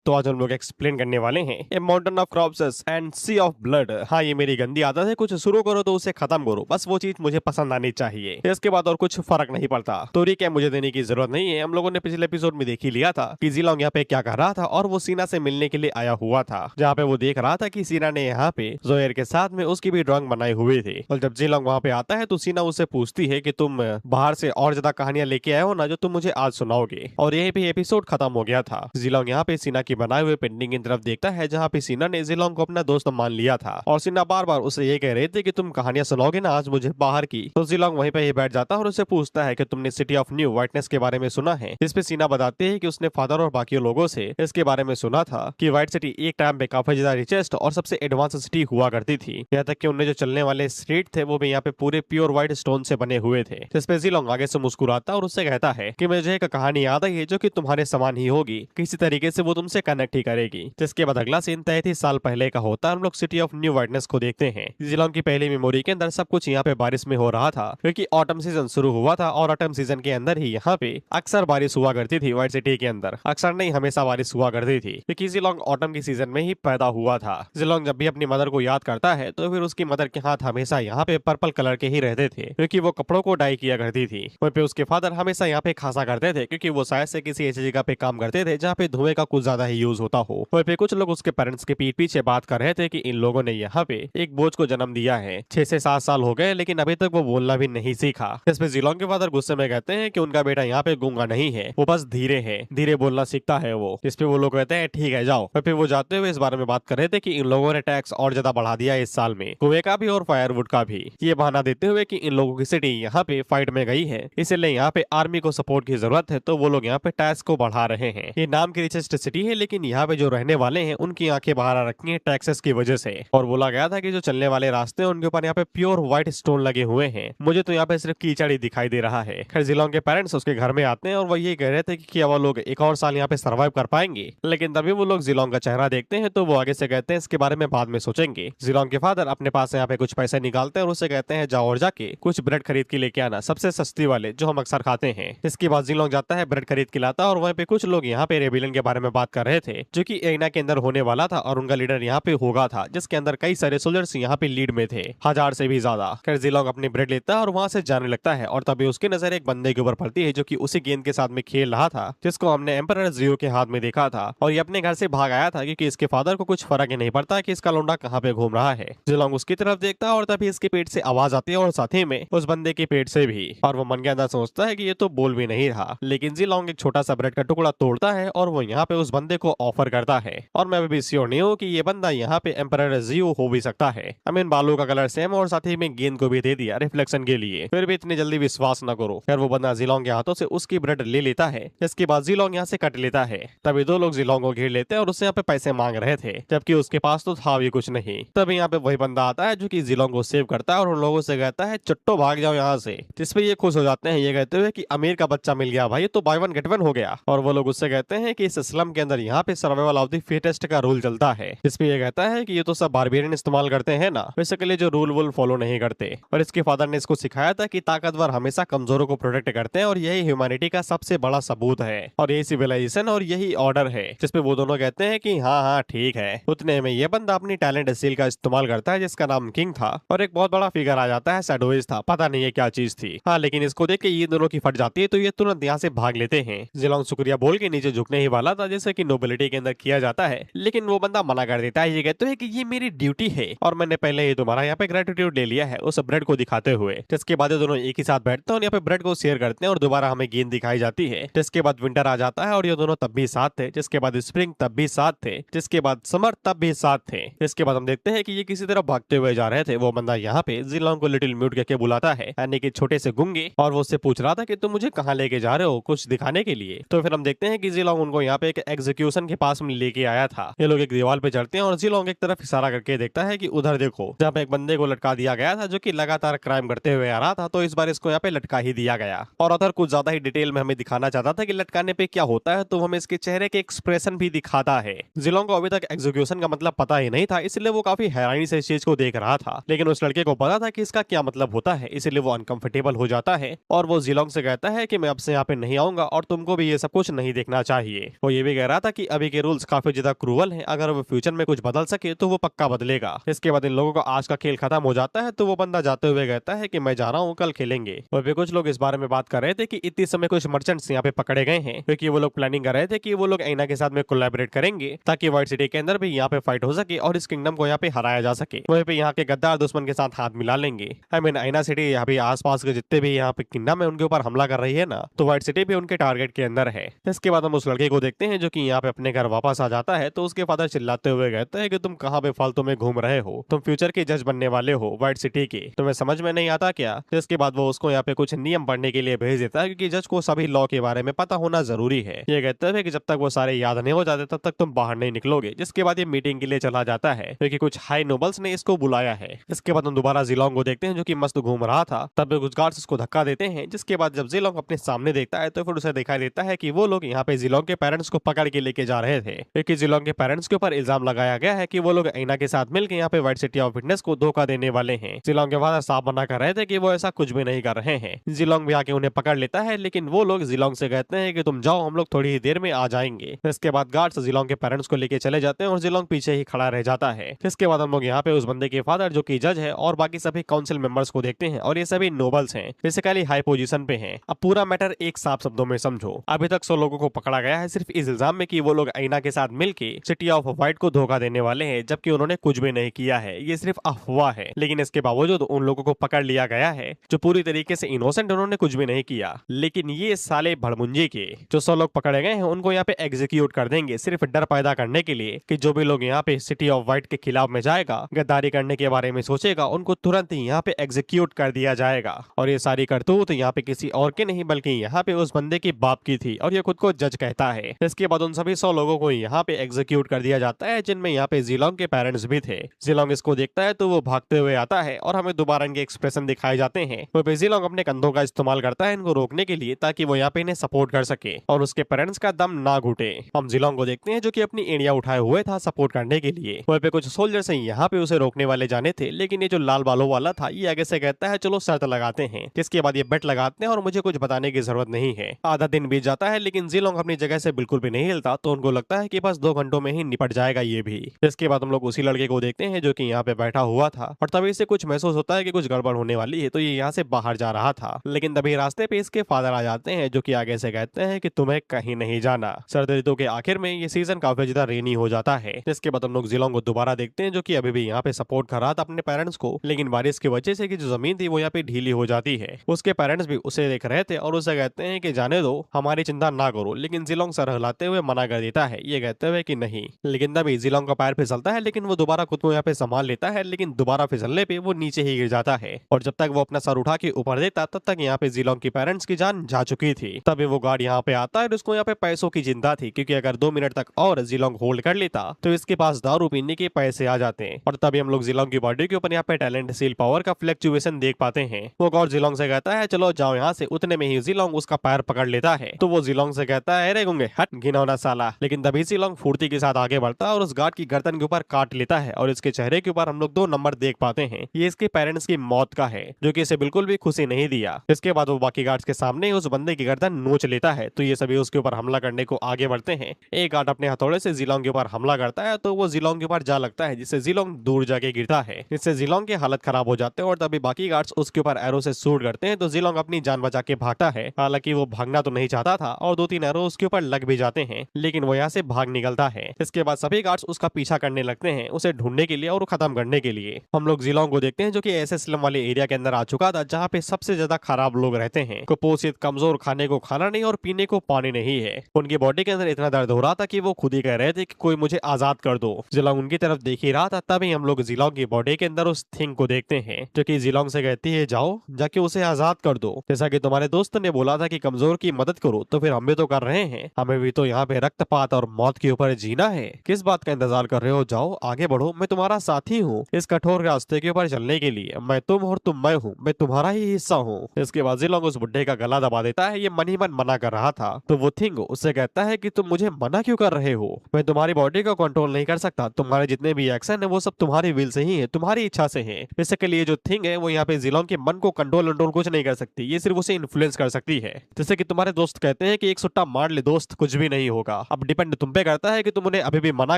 तो आज हम लोग एक्सप्लेन करने वाले हैं a mountain of corpses and sea of blood. हाँ, ये मेरी गंदी आदत है, कुछ शुरू करो तो उसे खत्म करो, बस वो चीज मुझे पसंद आनी चाहिए, इसके बाद और कुछ फर्क नहीं पड़ता। तो क्या मुझे देने की जरूरत नहीं है। हम लोगों ने पिछले एपिसोड में देख ही लिया था कि जिलोंग यहाँ पे क्या कर रहा था और वो सीना से मिलने के लिए आया हुआ था, जहाँ पे वो देख रहा था कि सीना ने यहाँ पे जोयर के साथ में उसकी भी ड्राइंग बनाए हुए थे। और जब जिलोंग वहाँ पे आता है तो सीना उससे पूछती है कि तुम बाहर से और ज्यादा कहानियां लेके आए हो ना, जो तुम मुझे आज सुनाओगे। और यहीं पे एपिसोड खत्म हो गया था। जिलोंग यहाँ पे सीना की बनाए हुए पेंटिंग की तरफ देखता है, जहाँ पे सीना ने जिलोंग को अपना दोस्त मान लिया था और सीना बार बार उसे ये कह रहे थे कि तुम कहानियां सुनाओगे ना आज मुझे बाहर की। तो जिलोंग वहीं पे ही बैठ जाता है और उससे पूछता है कि तुमने सिटी ऑफ न्यू व्हाइटनेस के बारे में सुना है। इस पे सीना बताती है कि उसने फादर और बाकी लोगों से इसके बारे में सुना था कि व्हाइट सिटी एक टाइम पे काफी ज्यादा रिचेस्ट और सबसे एडवांस सिटी हुआ करती थी। यहाँ तक कि उनने जो चलने वाले स्ट्रीट थे वो भी यहाँ पे पूरे प्योर व्हाइट स्टोन से बने हुए थे। जिस पे जिलोंग आगे से मुस्कुराता और उससे कहता है कि मुझे एक कहानी याद आई है जो कि तुम्हारे समान ही होगी, किसी तरीके से वो तुमसे कनेक्ट ही करेगी। जिसके बाद अगला सीन 33 साल पहले का होता है। हम लोग सिटी ऑफ न्यू व्हाइटनेस को देखते हैं। जिलोंग की पहली मेमोरी के अंदर सब कुछ यहाँ पे बारिश में हो रहा था, क्योंकि ऑटम सीजन शुरू हुआ था और ऑटम सीजन के अंदर ही यहाँ पे अक्सर बारिश हुआ करती थी। व्हाइट सिटी के अंदर अक्सर नहीं, हमेशा बारिश हुआ करती थी, क्योंकि जिलोंग ऑटम की सीजन में ही पैदा हुआ था। जिलोंग जब भी अपनी मदर को याद करता है तो फिर उसकी मदर के हाथ हमेशा यहाँ पे पर्पल कलर के ही रहते थे, क्योंकि वो कपड़ों को डाई किया करती थी। वहीं पे उसके फादर हमेशा यहाँ पे खासा करते थे, क्योंकि वो शायद से किसी ऐसी जगह पे काम करते थे जहाँ पे धुएं का कुछ ज्यादा ही यूज होता हो। वहीं पे कुछ लोग उसके पेरेंट्स के पीठ पीछे बात कर रहे थे कि इन लोगों ने यहाँ पे एक बोझ को जन्म दिया है। 6 से 7 साल हो गए लेकिन अभी तक वो बोलना भी नहीं सीखा। इसमें जिलोंग के फादर गुस्से में कहते हैं कि उनका बेटा यहाँ पे गूंगा नहीं है, वो बस धीरे है, धीरे बोलना सीखता है वो। इस पे वो लोग कहते हैं ठीक है जाओ। फिर वो जाते हुए इस बारे में बात कर रहे थे कि इन लोगों ने टैक्स और ज्यादा बढ़ा दिया इस साल में, कुएं का भी और फायरवुड का भी। ये बहाना देते हुए कि इन लोगों की सिटी यहाँ पे फाइट में गई है, इसलिए यहाँ पे आर्मी को सपोर्ट की जरूरत है, तो वो लोग यहाँ पे टैक्स को बढ़ा रहे हैं। ये नाम की रिचेस्ट सिटी है, लेकिन यहाँ पे जो रहने वाले हैं उनकी आंखें बाहर आ रखी हैं टैक्सेस की वजह से। और बोला गया था कि जो चलने वाले रास्ते हैं उनके ऊपर यहाँ पे प्योर व्हाइट स्टोन लगे हुए हैं। मुझे तो यहाँ पे सिर्फ कीचड़ ही दिखाई दे रहा है। खैर जिलोंग के पेरेंट्स उसके घर में आते हैं और वो ये कह रहे थे कि क्या वो लोग एक और साल यहाँ पे सर्वाइव कर पाएंगे, लेकिन तभी वो लोग जिलोंग का चेहरा देखते हैं तो वो आगे से कहते हैं इसके बारे में बाद में सोचेंगे। जिलोंग के फादर अपने पास यहाँ पे कुछ पैसे निकालते हैं और उसे कहते हैं जाओ और जाके कुछ ब्रेड खरीद के लेके आना, सबसे सस्ती वाले जो हम अक्सर खाते हैं। इसके बाद जिलोंग जाता है ब्रेड खरीद के लाता और वहीं पे कुछ लोग यहाँ पे रेबिलियन के बारे में बात कर रहे थे, जो कि एना के अंदर होने वाला था और उनका लीडर यहाँ पे होगा था, जिसके अंदर कई सारे सोल्जर्स यहाँ पे लीड में थे, 1000 से भी ज्यादा। खैर जिलोंग अपनी ब्रेड लेता है और वहां से जाने लगता है और तभी उसकी नजर एक बंदे के ऊपर पड़ती है जो कि उसी गेंद के साथ में खेल रहा था, जिसको हमने एम्परर जियो के हाथ में देखा था। और ये अपने घर से भाग आया था क्योंकि इसके फादर को कुछ फर्क ही नहीं पड़ता कि इसका लौंडा कहाँ पे घूम रहा है। जिलोंग उसकी तरफ देखता है और तभी इसके पेट से आवाज आती है और साथ ही में उस बंदे के पेट से भी। और वो मन के अंदर सोचता है कि ये तो बोल भी नहीं रहा, लेकिन जिलोंग एक छोटा सा ब्रेड का टुकड़ा तोड़ता है और वो यहाँ पे उस बंदे को ऑफर करता है। और मैं भी श्योर नहीं हूँ कि ये बंदा यहाँ पे एम्परर जियो हो भी सकता है। आई मीन बालों का कलर सेम और साथ ही में गेंद को भी दे दिया रिफ्लेक्शन के लिए, फिर भी इतनी जल्दी विश्वास न करो। फिर वो बंदा जिलोंग के हाथों से उसकी ब्रेड ले लेता है, इसके बाद जिलोंग यहाँ से कट लेता है। तभी दो लोग जिलोंग को घेर लेते हैं और उससे यहाँ पे पैसे मांग रहे थे, जबकि उसके पास तो था भी कुछ नहीं। तभी यहाँ पे वही बंदा आता है जो कि जिलोंग को सेव करता है और उन लोगों से कहता है चट्टो भाग जाओ यहाँ से। जिसपे ये खुश हो जाते हैं, ये कहते हुए कि अमीर का बच्चा मिल गया भाई, तो बाय वन गेट वन हो गया। और वो लोग उससे कहते हैं कि इस स्लम के अंदर यहाँ पे सर्वाइवल ऑफ द फिटेस्ट का रूल चलता है। जिसपे ये कहता है कि ये तो सब बारबेरियन इस्तेमाल करते हैं ना, बेसिकली जो रूल वूल फॉलो नहीं करते। और इसके फादर ने इसको सिखाया था कि ताकतवर हमेशा कमजोरों को प्रोटेक्ट करते हैं और यही ह्यूमैनिटी का सबसे बड़ा सबूत है और यही सिविलाइजेशन और यही ऑर्डर है। जिसपे वो दोनों कहते हैं कि हाँ हाँ ठीक है। उतने में ये बंदा अपनी टैलेंट स्किल का इस्तेमाल करता है, जिसका नाम किंग था, और एक बहुत बड़ा फिगर आ जाता है, शैडोइज था, पता नहीं है क्या चीज थी। हाँ, लेकिन इसको देख के ये दोनों की फट जाती है तो ये तुरंत यहाँ से भाग लेते हैं। जिलोंग शुक्रिया बोल के नीचे झुकने ही वाला था, जैसे कि नोबिलिटी के अंदर किया जाता है, लेकिन वो बंदा मना कर देता है। ये कहते हैं कि ये मेरी ड्यूटी है और मैंने पहले ही तुम्हारा यहाँ पे ग्रेटिट्यूड ले लिया है, उस ब्रेड को दिखाते हुए। जिसके बाद दोनों एक ही साथ बैठते हैं और यहाँ पे ब्रेड को शेयर करते हैं और दोबारा हमें गेंद दिखाई जाती है। जिसके बाद विंटर आ जाता है और ये दोनों तब भी साथ थे। जिसके बाद स्प्रिंग तब भी साथ थे। जिसके बाद समर तब भी साथ थे। जिसके बाद हम देखते हैं कि ये किसी तरह भागते हुए जा रहे थे। वो बंदा यहाँ पे जिलोंग को लिटिल म्यूट करके बुलाता है, यानी कि छोटे से गुंगे, और वो उससे पूछ रहा था कि तुम मुझे कहाँ लेके जा रहे हो, कुछ दिखाने के लिए। तो फिर हम देखते हैं कि जिलोंग उनको यहाँ पे एक एग्जीक्यूशन के पास में लेके आया था। ये लोग एक दीवार पे चढ़ते हैं और जिलोंग एक तरफ इशारा करके देखता है कि उधर देखो, जहाँ पे एक बंदे को लटका दिया गया था जो कि लगातार क्राइम करते हुए आ रहा था, तो इस बार इसको यहाँ पे लटका ही दिया गया। और अदर कुछ ज्यादा ही डिटेल में हमें दिखाना चाहता था कि लटकाने पे क्या होता है, तो हमें इसके चेहरे के एक्सप्रेशन भी दिखाता है। जिलोंग को अभी तक एग्जीक्यूशन का मतलब पता ही नहीं था, इसलिए वो काफी हैरानी से इस चीज को देख रहा था, लेकिन उस लड़के को पता था कि इसका क्या मतलब होता है, इसलिए वो अनकंफर्टेबल हो जाता है और वो जिलोंग से कहता है कि मैं अब से यहाँ पे नहीं आऊंगा और तुमको भी ये सब कुछ नहीं देखना चाहिए। वो ये भी कह रहा था कि अभी के रूल्स काफी ज्यादा क्रूअल हैं, अगर वो फ्यूचर में कुछ बदल सके तो वो पक्का बदलेगा। इसके बाद इन लोगों का आज का खेल खत्म हो जाता है तो वो बंदा जाते हुए कहता है कि मैं जा रहा हूँ, कल खेलेंगे। और फिर कुछ लोग इस बारे में बात कर रहे थे कि इतने समय कुछ मर्चेंट्स यहाँ पे पकड़े गए हैं, क्योंकि वो लोग प्लानिंग कर रहे थे कि वो लोग आइना के साथ में कोलैबोरेट करेंगे ताकि व्हाइट सिटी के अंदर भी यहाँ पे फाइट हो सके और इस किंगडम को यहाँ पे हराया जा सके। वहीं पे यहाँ के गद्दार दुश्मन के साथ हाथ मिला लेंगे। आई मीन आइना सिटी यहाँ पे आसपास के जितने भी यहाँ पे किंगडम है उनके ऊपर हमला कर रही है ना, तो व्हाइट सिटी भी उनके टारगेट के अंदर है। इसके बाद हम उस लड़के को देखते हैं जो कि यहाँ पे अपने घर वापस आ जाता है, तो उसके फादर चिल्लाते हुए कहते हैं कि तुम कहाँ पे फालतू में घूम रहे हो, तुम फ्यूचर के जज बनने वाले हो व्हाइट सिटी के, तुम्हें समझ में नहीं आता क्या। इसके बाद वो उसको यहाँ पे कुछ नियम पढ़ने के लिए भेज देता है, क्योंकि जज को सभी लॉ के बारे में पता होना जरूरी है। ये कहते हैं कि जब तक वो सारे याद नहीं हो जाते तब तक तुम बाहर नहीं निकलोगे। जिसके बाद ये मीटिंग के लिए चला जाता है, क्योंकि कुछ हाई नोबल्स ने इसको बुलाया है। इसके बाद हम दोबारा जिलोंग को देखते हैं जो कि मस्त घूम रहा था, तब कुछ गार्ड्स उसको धक्का देते हैं। जिसके बाद जब जिलोंग अपने सामने देखता है तो फिर उसे दिखाई देता है कि वो लोग यहाँ पे जिलोंग के पेरेंट्स को पकड़ के लेके जा रहे थे, क्योंकि जिलोंग के पेरेंट्स के ऊपर इल्जाम लगाया गया है कि वो लोग आइना के साथ मिलकर यहाँ पे व्हाइट सिटी ऑफ विटनेस को धोखा देने वाले हैं। जिलोंग के फादर साफ मना कर रहे थे कि वो ऐसा कुछ भी नहीं कर रहे हैं। जिलोंग भी आके उन्हें पकड़ लेता है, लेकिन वो लोग जिलोंग से कहते हैं कि तुम जाओ, हम लोग थोड़ी ही देर में आ जाएंगे। इसके बाद गार्ड्स जिलोंग के पेरेंट्स को लेके चले जाते हैं और जिलोंग पीछे ही खड़ा रह जाता है। इसके बाद हम लोग यहाँ पे उस बंदे के फादर जो कि जज है और बाकी सभी काउंसिल मेंबर्स को देखते हैं, और ये सभी नोबल्स हैं, बेसिकली हाई पोजीशन पे हैं। अब पूरा मैटर एक साफ शब्दों में समझो, अभी तक 100 लोगों को पकड़ा गया है सिर्फ इस इल्जाम में कि वो लोग आइना के साथ मिलके सिटी ऑफ व्हाइट को धोखा देने वाले हैं, जबकि उन्होंने कुछ भी नहीं किया है, ये सिर्फ अफवाह है। लेकिन इसके बावजूद उन लोगों को पकड़ लिया गया है जो पूरी तरीके से इनोसेंट, उन्होंने कुछ भी नहीं किया। लेकिन ये साले भड़मुंजे के जो 100 लोग पकड़े गए हैं उनको यहाँ पे एग्जीक्यूट कर देंगे, सिर्फ डर पैदा करने के लिए कि जो भी लोग यहाँ पे सिटी ऑफ व्हाइट के खिलाफ में जाएगा, गद्दारी करने के बारे में सोचेगा, उनको तुरंत ही यहाँ पे एग्जीक्यूट कर दिया जाएगा। और ये सारी करतूत यहाँ पे किसी और के नहीं बल्कि यहाँ पे उस बंदे के बाप की थी, और ये खुद को जज कहता है। इसके बाद उन सभी 100 लोगों को यहाँ पे एग्जीक्यूट कर दिया जाता है, जिनमें यहाँ पे जिलोंग के पेरेंट्स भी थे। जिलोंग इसको देखता है तो वो भागते हुए आता है और हमें दोबारा इनके एक्सप्रेशन दिखाए जाते हैं। वो जिलोंग अपने कंधों का इस्तेमाल करता है इनको रोकने के लिए, ताकि वो यहाँ पे इन्हें सपोर्ट कर सके और उसके पेरेंट्स का दम ना घुटे। हम जिलोंग को देखते हैं जो कि अपनी एड़ियां उठाए हुए था सपोर्ट करने के लिए। वहीं पे कुछ सोल्जर्स यहाँ पे उसे रोकने वाले जाने थे, लेकिन ये जो लाल बालों वाला था ये आगे से कहता है चलो शर्त लगाते हैं। जिसके बाद ये बेट लगाते हैं और मुझे कुछ बताने की जरूरत नहीं है। आधा दिन बीत जाता है लेकिन जिलोंग अपनी जगह से बिल्कुल भी नहीं हिलता, तो उनको लगता है कि बस 2 घंटों में ही निपट जाएगा ये भी। इसके बाद हम लोग उसी लड़के को देखते हैं जो कि यहाँ पे बैठा हुआ था, और तभी से कुछ महसूस होता है कि कुछ गड़बड़ होने वाली है, तो ये यहाँ से बाहर जा रहा था। लेकिन तभी रास्ते पे इसके फादर आ जाते हैं जो कि आगे से कहते हैं कि तुम्हें कहीं नहीं जाना। सर्द ऋतु के आखिर में ये सीजन काफी ज्यादा रेनी हो जाता है। इसके बाद हम लोग जिलोंग को दोबारा देखते हैं जो कि अभी भी यहाँ पे सपोर्ट कर रहा था अपने पेरेंट्स को, लेकिन बारिश की वजह से कि जो जमीन थी वो यहाँ पे ढीली हो जाती है। उसके पेरेंट्स भी उसे देख रहे थे और उसे कहते हैं कि जाने दो, हमारी चिंता ना करो, लेकिन जिलोंग सर हिलाते हुए मना कर देता है, ये कहते हुए कि नहीं। लेकिन तभी जिलोंग का पैर फिसलता है, लेकिन वो दोबारा खुद को यहाँ पे संभाल लेता है, लेकिन दोबारा फिसलने पे वो नीचे ही गिर जाता है। और जब तक वो अपना सर उठा के ऊपर देता तब तक यहाँ पे जिलोंग की पेरेंट्स की जान जा चुकी थी। तभी वो गार्ड यहाँ पे आता है और उसको यहाँ पे पैसों की चिंता थी, क्योंकि अगर 2 मिनट तक और जिलोंग होल्ड कर लेता तो इसके पास दारू पीने के पैसे आ जाते हैं। और तभी हम लोग जिलोंग की बॉडी के ऊपर यहाँ पे टैलेंट सील पावर का फ्लक्चुएशन देख पाते हैं। वो गार्ड जिलोंग से कहता है चलो जाओ यहाँ से, उतने में ही जिलोंग उसका पैर पकड़ लेता है। तो वो जिलोंग से कहता है अरे गुंगे हट घिनौना साला। लेकिन तभी जिलोंग फुर्ती के साथ आगे बढ़ता है और उस गार्ड की गर्दन के ऊपर काट लेता है, और इसके चेहरे के ऊपर हम लोग 2 नंबर देख पाते हैं। ये इसके पेरेंट्स की मौत का है, जो कि इसे बिल्कुल भी खुशी नहीं दिया। इसके बाद वो बाकी गार्ड्स के सामने उस बंदे की गर्दन नोच लेता है, तो ये सभी उसके ऊपर हमला करने को आगे बढ़ते हैं। एक गार्ड अपने हथौड़े से जिलोंग के ऊपर हमला करता है, तो वो जिलोंग के ऊपर जा लगता है, जिससे जिलोंग दूर जाके गिरता है। इससे जिलोंग की हालत खराब हो जाते हैं और तभी बाकी गार्ड्स उसके ऊपर एरो से शूट करते हैं, तो जिलोंग अपनी जान बचा के भागता है। हालांकि वो भागना तो नहीं चाहता था और 2-3 एरो उसके ऊपर लग भी जाते हैं, लेकिन वो यहाँ से भाग निकलता है। इसके बाद सभी गार्ड्स उसका पीछा करने लगते हैं उसे ढूंढने के लिए और खत्म करने के लिए। हम लोग जिलोंग को देखते हैं जो कि ऐसे स्लम वाले एरिया के अंदर आ चुका था जहाँ पे सबसे ज्यादा खराब लोग रहते हैं, कुपोषित, कमजोर, खाने को खाना नहीं और पीने को पानी नहीं है। उनकी बॉडी के अंदर इतना दर्द हो रहा था कि वो खुद ही कह रहे थे कि कोई मुझे आजाद कर दो। जिलोंग उनकी तरफ देख ही रहा था, तभी हम लोग जिलोंग की बॉडी के अंदर उस थिंग को देखते हैं जो कि जिलोंग से कहती है जाओ जाके उसे आजाद कर दो। जैसा कि तुम्हारे दोस्त ने बोला था कि कमजोर की मदद करो, तो फिर हम भी तो कर रहे हैं, हमें भी तो यहाँ पे रक्तपात और मौत के ऊपर जीना है। किस बात का इंतजार कर रहे हो, जाओ आगे बढ़ो, मैं तुम्हारा साथी हूँ इस कठोर रास्ते के ऊपर चलने के लिए। मैं तुम और तुम मैं हूँ, मैं तुम्हारा ही हिस्सा हूँ। इसके बाद जिलोंग उस बुड्ढे का गला दबा देता है, ये मन ही मन मना कर रहा था। तो वो थिंग उससे कहता है कि तुम मुझे मना क्यों कर रहे हो, मैं तुम्हारी बॉडी को कंट्रोल नहीं कर सकता, तुम्हारे जितने भी एक्शन है वो सब तुम्हारी विल से ही है, तुम्हारी इच्छा से है। बेसिकली ये जो थिंग है वो यहाँ पे जिलोंग के मन को कंट्रोल कुछ नहीं कर सकती, ये सिर्फ उसे इन्फ्लुएंस कर सकती है। जैसे कि तुम्हारे दोस्त कहते हैं कि एक सुट्टा मार ले दोस्त कुछ भी नहीं होगा, अब डिपेंड तुम पे करता है कि तुम उन्हें अभी भी मना